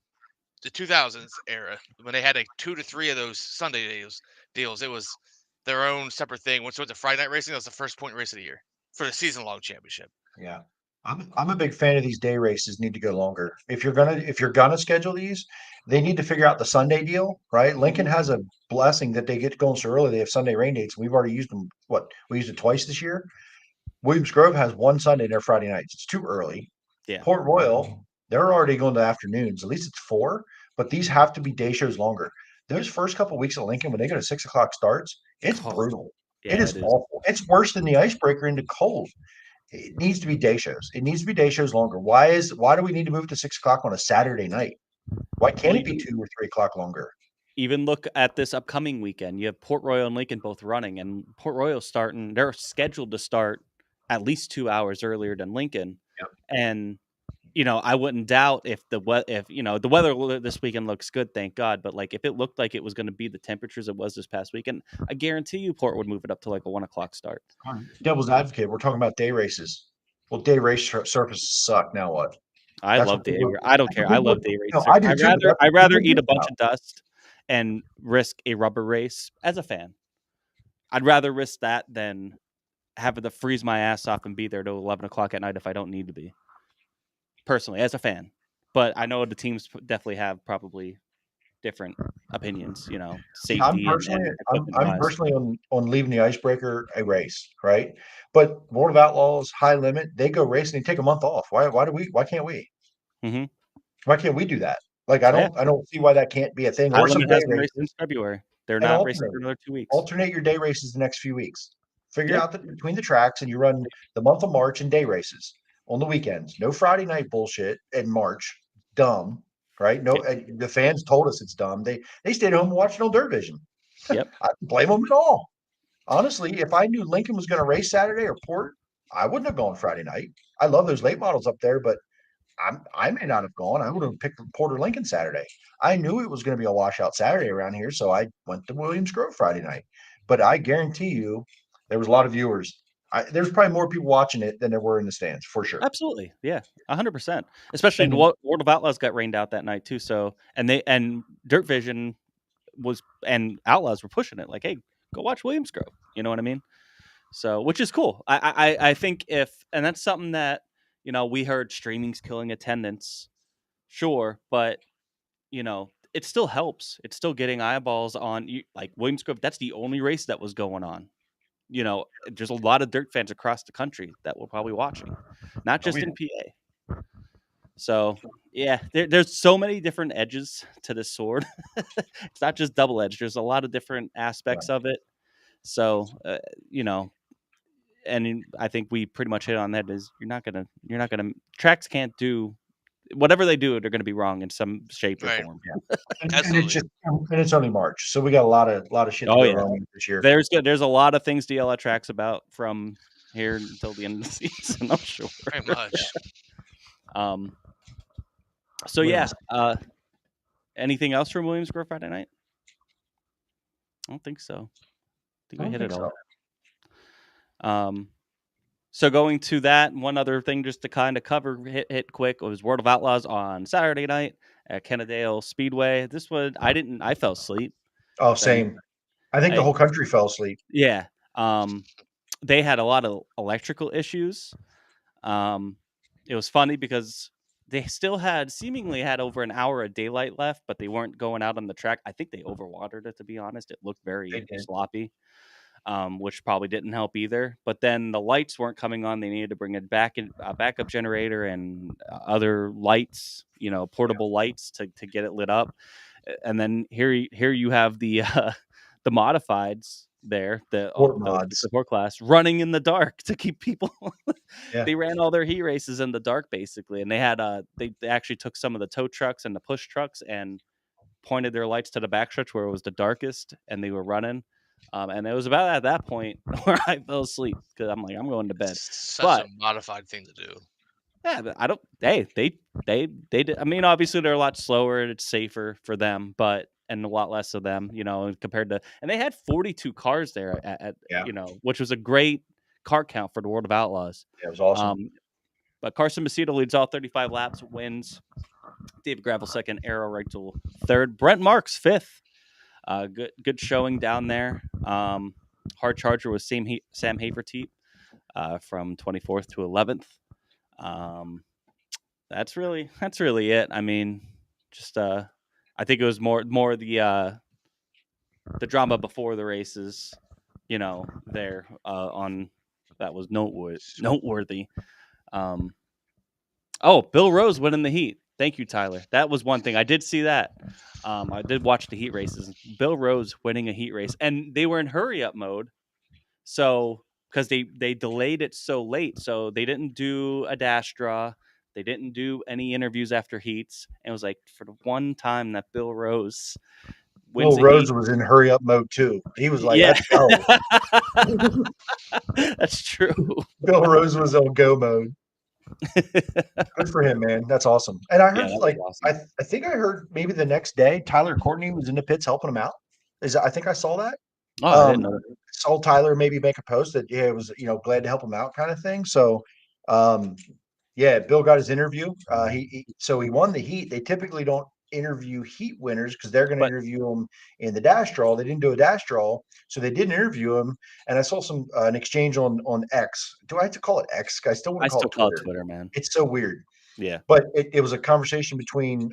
G: the 2000s era, when they had like 2 to 3 of those Sunday deals, it was their own separate thing. Once it went to Friday night racing, that was the first point race of the year for the season-long championship.
F: Yeah. I'm a big fan of these day races. Need to go longer. If you're gonna schedule these, they need to figure out the Sunday deal, right? Lincoln has a blessing that they get going so early. They have Sunday rain dates. We've already used them. We used it twice this year. Williams Grove has one Sunday and their Friday nights. It's too early.
C: Yeah.
F: Port Royal, they're already going to afternoons. At least it's 4, but these have to be day shows longer. Those first couple of weeks at Lincoln, when they go to 6 o'clock starts, it's brutal.
C: Yeah,
F: it is awful. It's worse than the icebreaker into cold. It needs to be day shows. It needs to be day shows longer. Why do we need to move to 6 o'clock on a Saturday night? Why can't it be 2 or 3 o'clock longer?
C: Even look at this upcoming weekend. You have Port Royal and Lincoln both running, and Port Royal starting. They're scheduled to start at least 2 hours earlier than Lincoln.
F: Yep.
C: And I wouldn't doubt if the weather this weekend looks good, thank God. But like, if it looked like it was going to be the temperatures it was this past weekend, I guarantee you Port would move it up to like a 1 o'clock start.
F: Devil's advocate. We're talking about day races. Well, day race surfaces suck. Now what?
C: I love day. I don't care. I love day races.
F: No, I do too.
C: I'd rather eat a bunch of dust and risk a rubber race as a fan. I'd rather risk that than having to freeze my ass off and be there till 11 o'clock at night if I don't need to be. Personally, as a fan. But I know the teams definitely have probably different opinions,
F: I'm
C: safety
F: personally,
C: and
F: I'm,
C: equipment
F: I'm
C: wise.
F: personally on leaving the icebreaker a race, right? But World of Outlaws, High Limit, they go racing. They take a month off. Why can't we?
C: Mm-hmm.
F: Why can't we do that? Like, I don't see why that can't be a thing.
C: High
F: Or some
C: Limit
F: day
C: has them racing in
F: races
C: February. They're
F: and
C: not racing for another 2 weeks.
F: alternate your day races the next few weeks. Figure
C: Yeah.
F: out that between the tracks, and you run the month of March in day races on the weekends. No Friday night bullshit in March. Dumb, right? No, the fans told us it's dumb. They stayed home and watched no Dirt Vision.
C: Yep.
F: I don't blame them at all. Honestly, if I knew Lincoln was going to race Saturday or Port, I wouldn't have gone Friday night. I love those late models up there, but I may not have gone. I would have picked Porter Lincoln Saturday. I knew it was going to be a washout Saturday around here, so I went to Williams Grove Friday night. But I guarantee you, there was a lot of viewers. There's probably more people watching it than there were in the stands, for sure.
C: Absolutely, yeah, 100%. Especially
F: And
C: the World of Outlaws got rained out that night too. So and Dirt Vision and Outlaws were pushing it like, hey, go watch Williams Grove. You know what I mean? So, which is cool. I think and that's something that we heard streaming's killing attendance, sure, but it still helps. It's still getting eyeballs on like Williams Grove. That's the only race that was going on. There's a lot of dirt fans across the country that were probably watching, not just in PA. So yeah, there's so many different edges to this sword. It's not just double edged. There's a lot of different aspects of it. So and I think we pretty much hit on that. Is you're not gonna tracks can't do whatever they do. They're gonna be wrong in some shape or form.
F: Yeah. And it's only March, so we got a lot of shit to
C: Oh
F: go
C: yeah,
F: wrong this year.
C: there's a lot of things to yell at tracks about from here until the end of the season. I'm sure.
G: Very much.
C: So yeah. Anything else from Williams Grove Friday night? I don't think so. I think we hit it all. So going to that, one other thing just to kind of cover hit quick was World of Outlaws on Saturday night at Kennedale Speedway. This one I fell asleep.
F: Oh, same. I think the whole country fell asleep.
C: Yeah. They had a lot of electrical issues. It was funny because they still seemingly had over an hour of daylight left, but they weren't going out on the track. I think they overwatered it, to be honest. It looked very sloppy, which probably didn't help either. But then the lights weren't coming on. They needed to bring a backup generator and other lights, portable lights to get it lit up. And then here you have the modifieds there, the support class running in the dark to keep people. They ran all their heat races in the dark basically, and they had they actually took some of the tow trucks and the push trucks and pointed their lights to the backstretch where it was the darkest, and they were running. And it was about at that point where I fell asleep because I'm like, I'm going to bed.
G: Such a modified thing to do.
C: Yeah, but I don't. They did. I mean, obviously they're a lot slower and it's safer for them, and a lot less of them, compared to. And they had 42 cars there at which was a great car count for the World of Outlaws.
F: Yeah, it was awesome.
C: But Carson Macedo leads all 35 laps, wins. David Gravel second, Arrow Reichel third, Brent Marks fifth. Good showing down there. Hard Charger was Sam Haverteep from 24th to 11th. That's really it. I mean, just I think it was more the drama before the races, there on that was noteworthy. Bill Rose winning the heat. Thank you, Tyler. That was one thing. I did see that. I did watch the heat races. Bill Rose winning a heat race, and they were in hurry up mode. So because they delayed it so late, so they didn't do a dash draw. They didn't do any interviews after heats. And it was like for the one time that Bill Rose wins.
F: Bill Rose was in hurry up mode too. He was like, "Let's go."
C: That's true.
F: Bill Rose was on go mode. Good for him, man. That's awesome. And I heard awesome. I think I heard maybe the next day Tyler Courtney was in the pits helping him out. I think I saw that.
C: Oh, I didn't know that.
F: Saw Tyler maybe make a post that it was glad to help him out kind of thing. So Bill got his interview. He won the heat. They typically don't interview heat winners because they're going to interview them in the dash draw. They didn't do a dash draw, so they didn't interview him. And I saw an exchange on X. Do I have to call it X? I still want to call it
C: Twitter, man.
F: It's so weird.
C: Yeah,
F: but it was a conversation between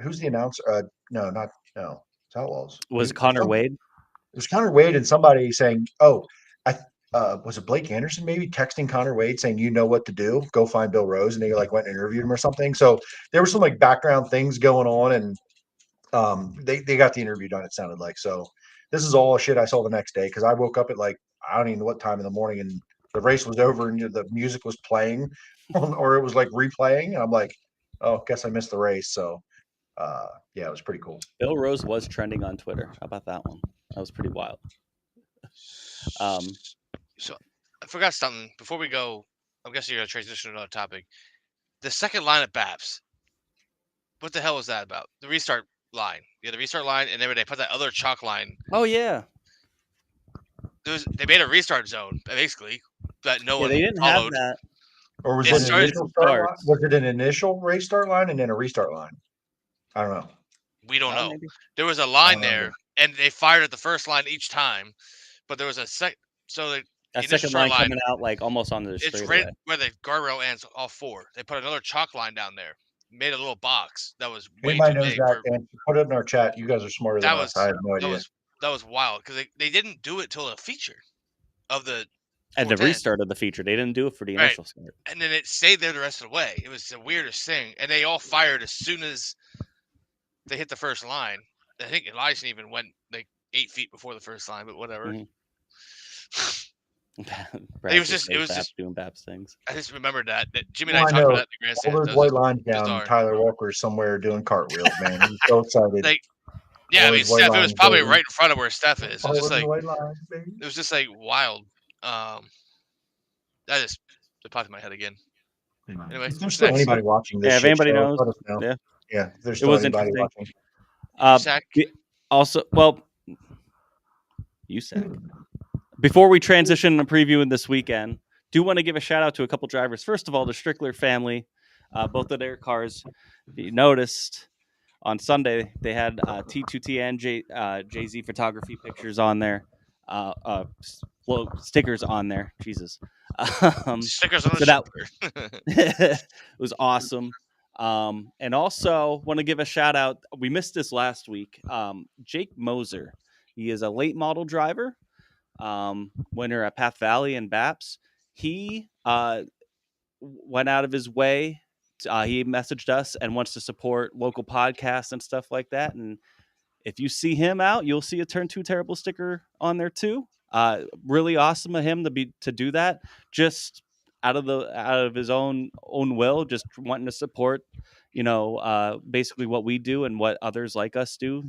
F: who's the announcer? No, not no. It's Outlaws.
C: Was Connor Wade?
F: It was Connor Wade and somebody saying, "Oh, was it Blake Anderson maybe texting Connor Wade saying, you know what to do, go find Bill Rose," and they like went and interviewed him or something. So there were some like background things going on, and they got the interview done. It sounded like so. This is all shit I saw the next day because I woke up at like I don't even know what time in the morning, and the race was over and the music was playing, or it was like replaying, and I'm like, oh, guess I missed the race. So yeah, it was pretty cool.
C: Bill Rose was trending on Twitter. How about that one? That was pretty wild.
G: So I forgot something before we go. I'm guessing you're gonna transition to another topic. The second line at BAPS. What the hell was that about? The restart line. Yeah, the restart line, and then they put that other chalk line.
C: Oh yeah.
G: They made a restart zone basically that no one
C: they didn't
G: followed.
C: have that.
F: Or was it an initial start line? Was it an initial race start line and then a restart line? I don't know.
G: We don't know. Maybe. There was a line there, and they fired at the first line each time, but there was a
C: second line coming out like almost on the straightaway.
G: It's right where the guardrail ends, all four. They put another chalk line down there, made a little box that was way
F: Anybody
G: too
F: knows
G: big.
F: That, and put it in our chat. You guys are smarter than us. I have no idea.
G: That was wild because they didn't do it till the feature of the.
C: And the restart of the feature, they didn't do it for the initial start.
G: And then it stayed there the rest of the way. It was the weirdest thing, and they all fired as soon as they hit the first line. I think Elijah even went like 8 feet before the first line, but whatever. It was just
C: doing BAPS things.
G: I just remembered that Jimmy and I talked about that in the grandstand.
F: All those white lines down. Tyler Walker's somewhere doing cartwheels, man. He's so excited.
G: Yeah, I mean, Steph, it was probably right in front of where Steph is. It was just like it was just like wild. That just popped in my head again. Anyway,
F: if there's still anybody watching this,
C: if anybody knows,
F: yeah, if there's still anybody
C: watching. Also, well, you said before we transition and previewing this weekend, do want to give a shout out to a couple drivers. First of all, the Strickler family, both of their cars. If you noticed, on Sunday they had T2T and Jay-Z photography pictures on there, stickers on there. Jesus,
G: stickers on the
C: it was awesome. And also want to give a shout out. We missed this last week. Jake Moser, he is a late model driver, winner at Path Valley and BAPS. He went out of his way. He messaged us and wants to support local podcasts and stuff like that. And if you see him out, you'll see a Turn 2 Terrible sticker on there too. Really awesome of him to do that. Just out of his own will, just wanting to support, basically what we do and what others like us do.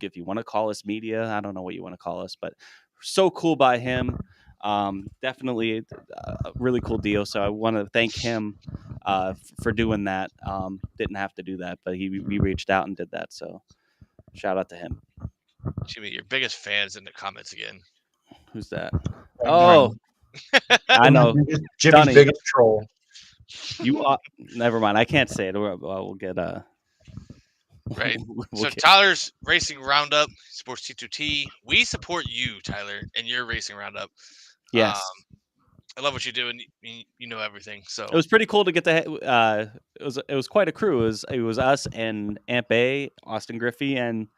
C: If you want to call us media, I don't know what you want to call us, but so cool by him. Definitely a really cool deal. So I want to thank him for doing that. Didn't have to do that, but we reached out and did that. So shout out to him.
G: Jimmy, your biggest fans in the comments again.
C: Who's that? Oh, I know.
F: Jimmy's biggest troll.
C: You never mind. I can't say it. We'll get
G: right. So Tyler's racing roundup supports T2T. We support you, Tyler, and your racing roundup.
C: Yes.
G: I love what you do, and you know everything. So
C: it was pretty cool to get to. It was quite a crew. It was us and Amp A, Austin Griffey, and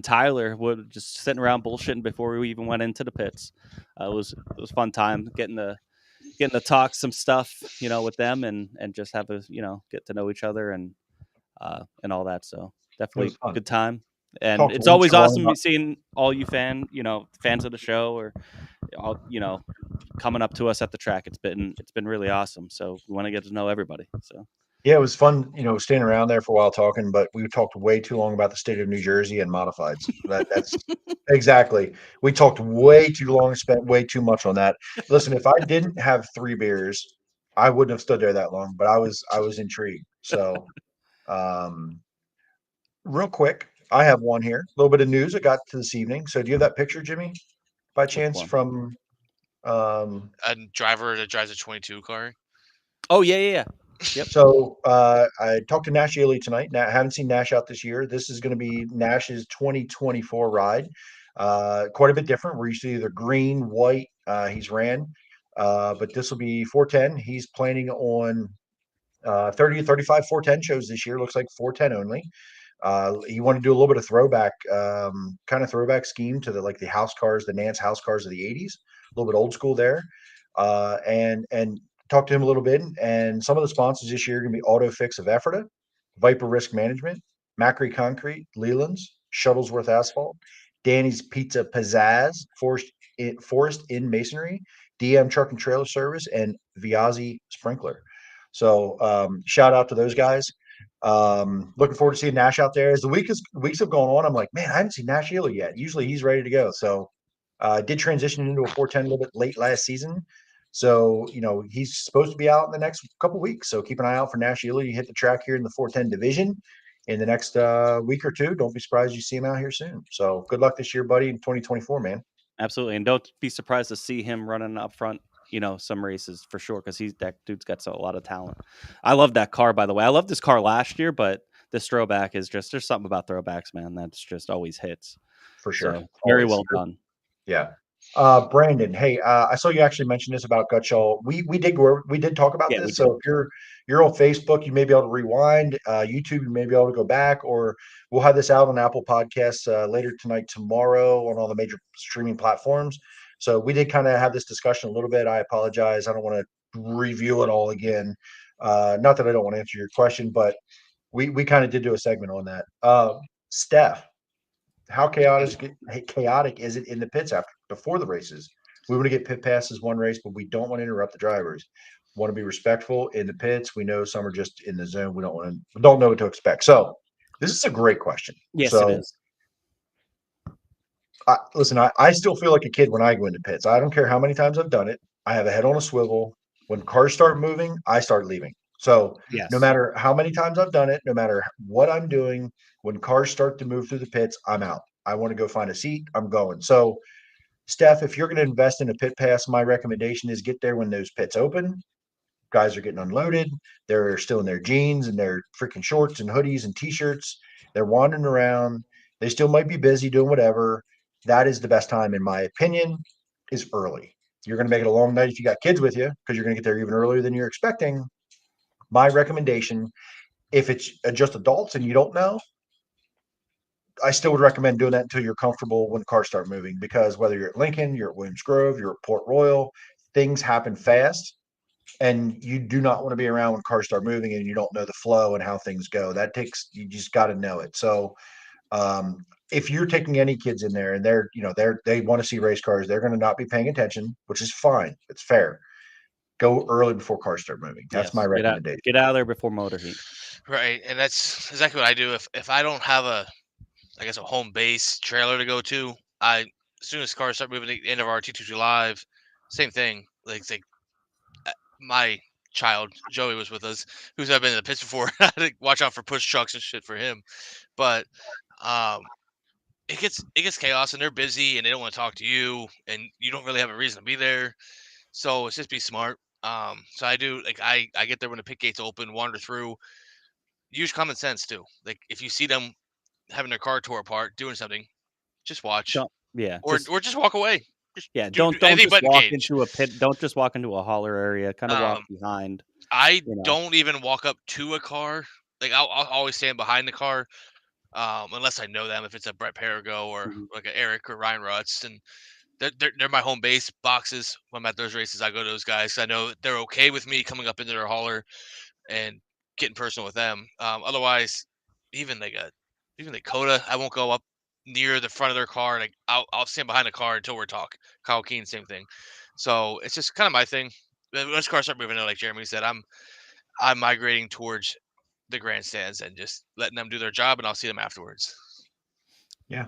C: Tyler would just sitting around bullshitting before we even went into the pits. It was a fun time getting to talk some stuff, with them and just have get to know each other and all that. So definitely a good time. And it's always awesome seeing all you fans of the show or all, coming up to us at the track. It's been really awesome. So we want to get to know everybody. So
F: yeah, it was fun, staying around there for a while talking, but we talked way too long about the state of New Jersey and modifieds. That's exactly. We talked way too long, spent way too much on that. Listen, if I didn't have 3 beers, I wouldn't have stood there that long, but I was intrigued. So, real quick, I have one here. A little bit of news I got to this evening. So do you have that picture, Jimmy, by chance, from
G: a driver that drives a 22 car?
C: Oh, yeah. Yep.
F: So I talked to Nash Ely tonight. Now, I haven't seen Nash out this year. This is going to be Nash's 2024 ride. Quite a bit different. We're used to either green, white. He's ran, but this will be 410. He's planning on 30 to 35 410 shows this year. Looks like 410 only. You want to do a little bit of throwback, kind of throwback scheme to the house cars, the Nance house cars of the 80s, a little bit old school there. And talk to him a little bit. And some of the sponsors this year are going to be Auto Fix of Ephrata, Viper Risk Management, Macri Concrete, Leland's, Shuttlesworth Asphalt, Danny's Pizza Pizzazz, Forest in Masonry, DM Truck and Trailer Service, and Viazzi Sprinkler. So shout out to those guys. Looking forward to seeing Nash out there. As the weeks have gone on, I'm like, man, I haven't seen Nash Ely yet. Usually he's ready to go. So did transition into a 410 a little bit late last season. So, he's supposed to be out in the next couple weeks. So keep an eye out for Nash Ely. You hit the track here in the 410 division in the next week or two. Don't be surprised you see him out here soon. So good luck this year, buddy, in 2024, man.
C: Absolutely. And don't be surprised to see him running up front, some races for sure, because that dude's got a lot of talent. I love that car, by the way. I loved this car last year, but this throwback is there's something about throwbacks, man, that's just always hits.
F: For sure.
C: So, very well done.
F: Yeah. Brandon, hey, I saw you actually mention this about Gutshall. We did talk about this. So if you're on Facebook, you may be able to rewind. YouTube, you may be able to go back, or we'll have this out on Apple Podcasts later tonight, tomorrow, on all the major streaming platforms. So we did kind of have this discussion a little bit. I apologize. I don't want to review it all again. Not that I don't want to answer your question, but we kind of did do a segment on that. Steph, how chaotic is it in the pits before the races? We want to get pit passes one race, but we don't want to interrupt the drivers. Want to be respectful in the pits. We know some are just in the zone. We don't know what to expect. So this is a great question.
C: Yes,
F: so,
C: it is.
F: Listen, I still feel like a kid when I go into pits. I don't care how many times I've done it. I have a head on a swivel. When cars start moving, I start leaving. So no matter how many times I've done it, no matter what I'm doing, when cars start to move through the pits, I'm out. I want to go find a seat. I'm going. So, Steph, if you're going to invest in a pit pass, my recommendation is get there when those pits open. Guys are getting unloaded. They're still in their jeans and their freaking shorts and hoodies and T-shirts. They're wandering around. They still might be busy doing whatever. That is the best time, in my opinion, is early. You're going to make it a long night if you got kids with you, because you're going to get there even earlier than you're expecting. My recommendation, if it's just adults and you don't know, I still would recommend doing that until you're comfortable when cars start moving, because whether you're at Lincoln, you're at Williams Grove, you're at Port Royal, things happen fast, and you do not want to be around when cars start moving and you don't know the flow and how things go. You just got to know it. So if you're taking any kids in there and they want to see race cars, they're going to not be paying attention, which is fine. It's fair. Go early before cars start moving. That's my recommendation.
C: Get out of there before motor heat.
G: Right, and that's exactly what I do. If I don't have a home base trailer to go to, as soon as cars start moving at the end of our T2 Live, same thing. Like my child Joey was with us, who's never been in the pits before. I had to watch out for push trucks and shit for him, but it gets chaos, and they're busy and they don't want to talk to you, and you don't really have a reason to be there. So it's just be smart. So I do I get there when the pit gates open, wander through, use common sense too. Like if you see them having their car tore apart, doing something, just watch. Or just walk away.
C: Don't just walk into a pit. Don't just walk into a hauler area. Kind of walk behind.
G: I don't even walk up to a car. Like I'll always stand behind the car, unless I know them. If it's a Brett Perigo or like an Eric or Ryan Rutz, and they're my home base boxes. When I'm at those races, I go to those guys. I know they're okay with me coming up into their hauler and getting personal with them. Otherwise, even Coda, I won't go up near the front of their car. Like I'll stand behind the car until we're talking. Kyle Keene, same thing. So it's just kind of my thing. Once cars start moving, like Jeremy said, I'm migrating towards the grandstands and just letting them do their job, and I'll see them afterwards.
F: Yeah.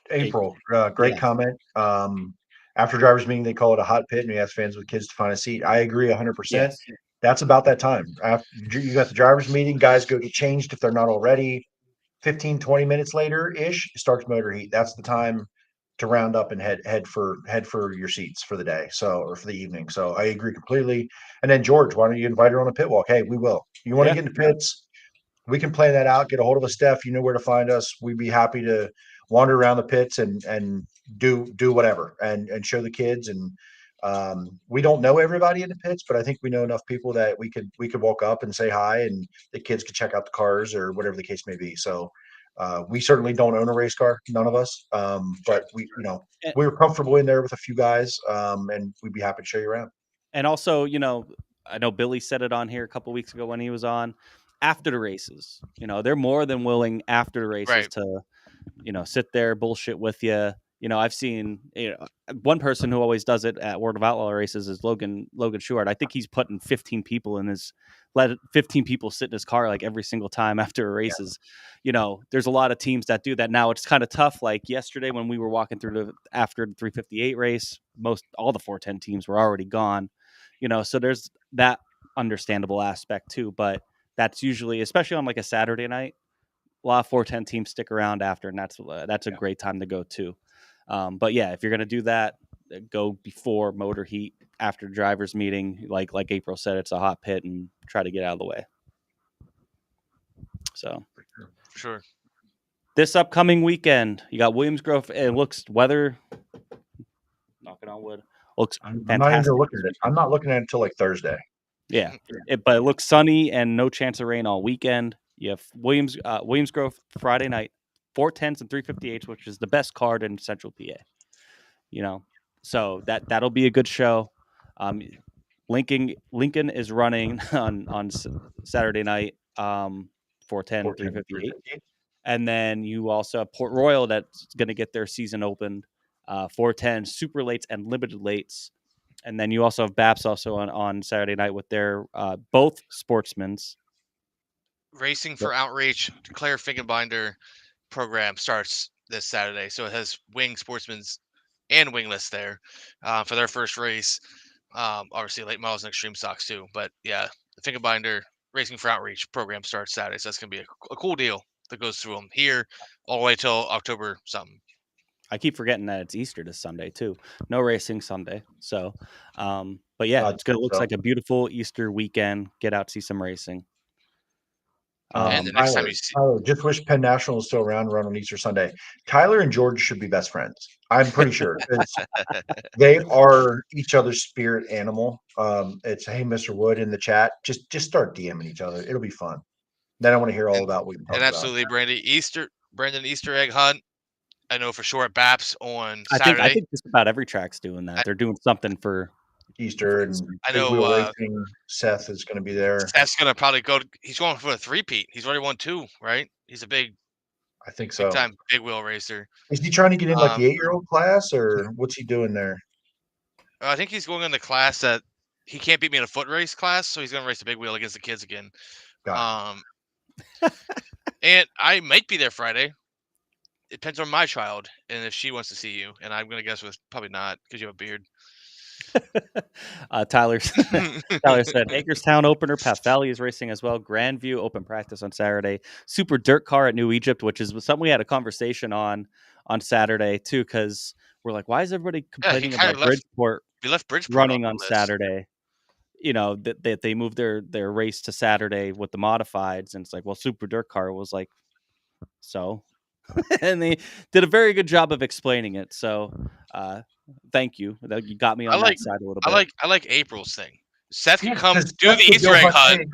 F: April, great comment. After drivers meeting, they call it a hot pit, and we ask fans with kids to find a seat. I agree 100%. That's about that time. After you got the drivers meeting, guys go get changed if they're not already. 15, 20 minutes later ish starts motor heat. That's the time to round up and head for your seats for the day. Or for the evening. So I agree completely. And then George, why don't you invite her on a pit walk? Hey, we will. You want to get into pits? We can plan that out. Get a hold of us, Steph. You know where to find us. We'd be happy to wander around the pits and do whatever and show the kids and We don't know everybody in the pits, but I think we know enough people that we could walk up and say hi, and the kids could check out the cars or whatever the case may be. So we certainly don't own a race car, none of us. But we were comfortable in there with a few guys, and we'd be happy to show you around.
C: And also, I know Billy said it on here a couple weeks ago when he was on. After the races, they're more than willing after the races to, sit there, bullshit with you. I've seen one person who always does it at World of Outlaw races is Logan Sheward. I think he's putting 15 people let 15 people sit in his car like every single time after races. Yeah. There's a lot of teams that do that. Now it's kind of tough. Like yesterday when we were walking through after the 358 race, all the 410 teams were already gone. So there's that understandable aspect too. But that's usually, especially on like a Saturday night, a lot of 410 teams stick around after, and that's a great time to go too. But yeah, if you're gonna do that, go before motor heat, after drivers meeting. Like April said, it's a hot pit, and try to get out of the way. So,
G: for sure.
C: This upcoming weekend, you got Williams Grove. It looks weather. Knocking on wood. Looks fantastic.
F: I'm not even looking at it. I'm not looking at it until like Thursday.
C: Yeah, but it looks sunny and no chance of rain all weekend. You have Williams Grove Friday night, 410s and 358s, which is the best card in Central PA. So that'll be a good show. Lincoln is running on Saturday night, 410, 358. And then you also have Port Royal that's going to get their season opened, 410 super lates and limited lates. And then you also have BAPS also on Saturday night with their both sportsmen's.
G: Racing for Outreach, Claire Finkenbinder program starts this Saturday. So it has wing sportsmen's and wingless there for their first race. Obviously, late models and extreme stocks too. But yeah, the Finkenbinder Racing for Outreach program starts Saturday. So that's going to be a cool deal that goes through them here all the way till October something.
C: I keep forgetting that it's Easter this Sunday too. No racing Sunday. So, but yeah, it's going to look like a beautiful Easter weekend. Get out, see some racing.
G: And the next time you see,
F: Tyler, just wish Penn National is still around, run on Easter Sunday. Tyler and George should be best friends. I'm pretty sure they are each other's spirit animal. It's hey, Mr. Wood in the chat. Just start DMing each other. It'll be fun. Then I want to hear all about what you talk about.
G: Absolutely, Brandon Easter egg hunt. I know for sure at BAPS on Saturday.
C: I think just about every track's doing that. They're doing something for
F: Easter, and
G: I know
F: racing. Seth is going to be there.
G: Seth's going to probably go. He's going for a three-peat. He's already won 2, right? He's a big,
F: I think so.
G: Big time big wheel racer.
F: Is he trying to get in like the 8-year-old class, or what's he doing there?
G: I think he's going in the class that he can't beat me in a foot race class, so he's going to race the big wheel against the kids again. And I might be there Friday. It depends on my child and if she wants to see you. And I'm going to guess with probably not because you have a beard.
C: Tyler said Hagerstown opener. Path Valley is racing as well. Grandview open practice on Saturday. Super dirt car at New Egypt, which is something we had a conversation on Saturday too, because we're like, why is everybody complaining about Bridgeport?
G: We left Bridgeport
C: running on Saturday. That they moved their race to Saturday with the modifieds, and it's like, well, Super dirt car was like, so. And they did a very good job of explaining it. So, thank you. You got me on that side a little bit.
G: I like April's thing. Seth can come do the Easter egg hunt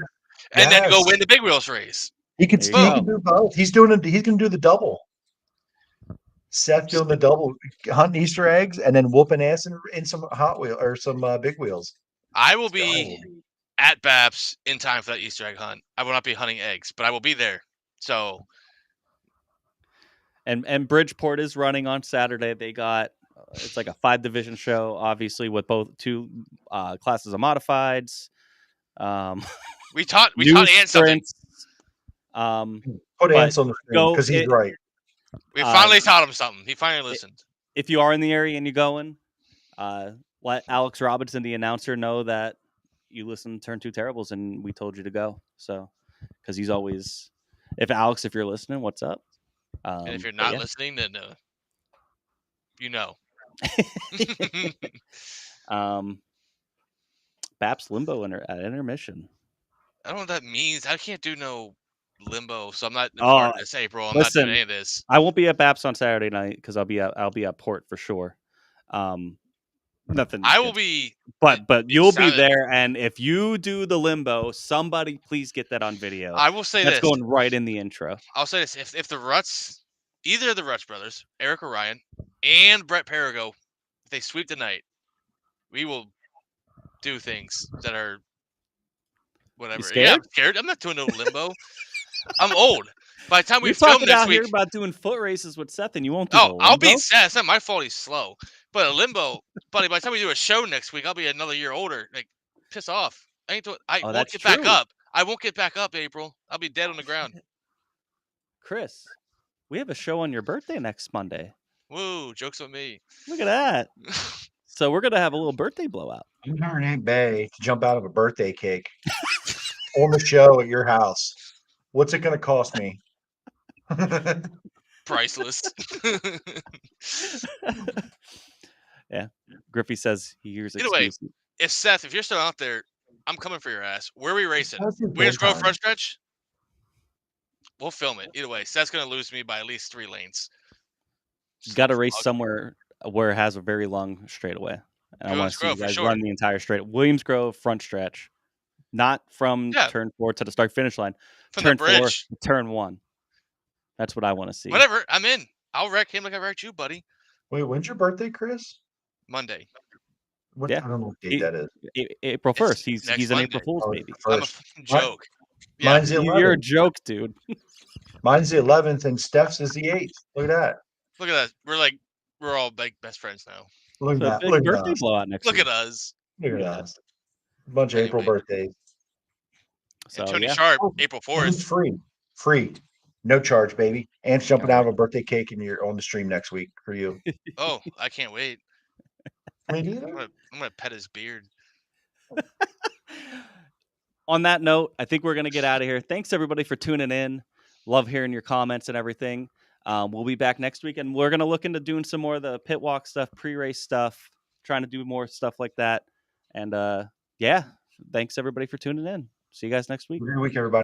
G: and then go win the big wheels race.
F: He can do both. He's going to do the double. Seth doing the double, hunting Easter eggs and then whooping ass in some Hot Wheel or some big wheels.
G: I will be at BAPS in time for that Easter egg hunt. I will not be hunting eggs, but I will be there. So.
C: And Bridgeport is running on Saturday. They got it's like a 5-division show, obviously with two classes of modifieds.
G: We taught Ant something.
F: Put Ant on the screen because he's right.
G: We finally taught him something. He finally listened.
C: If you are in the area and you're going, let Alex Robinson, the announcer, know that you listen to Turn 2 Terribles and we told you to go. So, because he's always, if you're listening, what's up?
G: And if you're not listening, then you know.
C: BAPS limbo at intermission.
G: I don't know what that means. I can't do no limbo, so I'm not part of this April. I'm not doing any of this.
C: I won't be at BAPS on Saturday night because I'll be at Port for sure. Nothing.
G: I will be.
C: But you'll be
G: excited.
C: there, and if you do the limbo, somebody please get that on video.
G: I will say
C: That's
G: this.
C: going right in the intro.
G: I'll say this: if the Ruts, either of the Ruts brothers, Eric or Ryan, and Brett Perigo, if they sweep tonight, we will do things that are whatever.
C: You
G: Yeah,
C: scared?
G: I'm scared. I'm not doing no limbo. I'm old. By the time we
C: You're
G: film
C: talking
G: next
C: out
G: week,
C: here about doing foot races with Seth, and you won't do the
G: oh,
C: limbo?
G: I'll beat Seth. It's not my fault he's slow. But a limbo, buddy. By the time we do a show next week, I'll be another year older. Like, piss off. I ain't doing. I
C: Oh,
G: won't
C: that's
G: get back
C: true.
G: up. I won't get back up, April. I'll be dead on the ground.
C: Chris, we have a show on your birthday next Monday.
G: Woo, jokes on me.
C: Look at that. So we're gonna have a little birthday blowout.
F: I'm hiring Aunt Bay to jump out of a birthday cake on the show at your house. What's it going to cost me?
G: Priceless.
C: Yeah. Griffey says he hears
G: Anyway,
C: excuses.
G: if Seth, if you're still out there, I'm coming for your ass. Where are we racing?
F: How's your
G: Williams Grove
F: bedtime?
G: front stretch? We'll film it. Either way, Seth's going to lose me by at least 3 lanes.
C: Got to race somewhere where it has a very long straightaway. And I want
G: Williams
C: to see you
G: Grove, for
C: guys
G: sure.
C: run the entire straight. Williams Grove front stretch, not from turn 4 to the start finish line.
G: From
C: turn
G: the
C: 4
G: bridge.
C: to turn 1. That's what I want to see.
G: Whatever. I'm in. I'll wreck him like I wrecked you, buddy.
F: Wait, when's your birthday, Chris?
G: Monday.
F: What,
C: Yeah.
F: I don't know what date that is.
C: April 1st. He's
G: next
C: an
G: Monday.
C: April Fool's
F: Oh,
C: baby.
G: I'm a fucking joke. Yeah.
F: Mine's the 11th.
C: You're a joke, dude.
F: Mine's the 11th, and Steph's is the 8th. Look at that.
G: Look at that. We're all like best friends now.
F: Look at
C: So
F: that.
C: big
F: Look at
C: birthday
F: us.
C: blowout next
G: Look
C: week.
G: at us.
F: Look at us. A bunch of April birthdays.
C: So
G: Tony
C: yeah.
G: Sharp, April
F: And it's
G: 4th.
F: free. No charge, baby. And jumping out of a birthday cake, and you're on the stream next week for you.
G: Oh, I can't wait.
F: Me
G: I'm
F: neither.
G: gonna pet his beard.
C: On that note, I think we're going to get out of here. Thanks, everybody, for tuning in. Love hearing your comments and everything. We'll be back next week, and we're going to look into doing some more of the pit walk stuff, pre-race stuff, trying to do more stuff like that. And, yeah, thanks, everybody, for tuning in. See you guys next week.
F: Good week, everybody.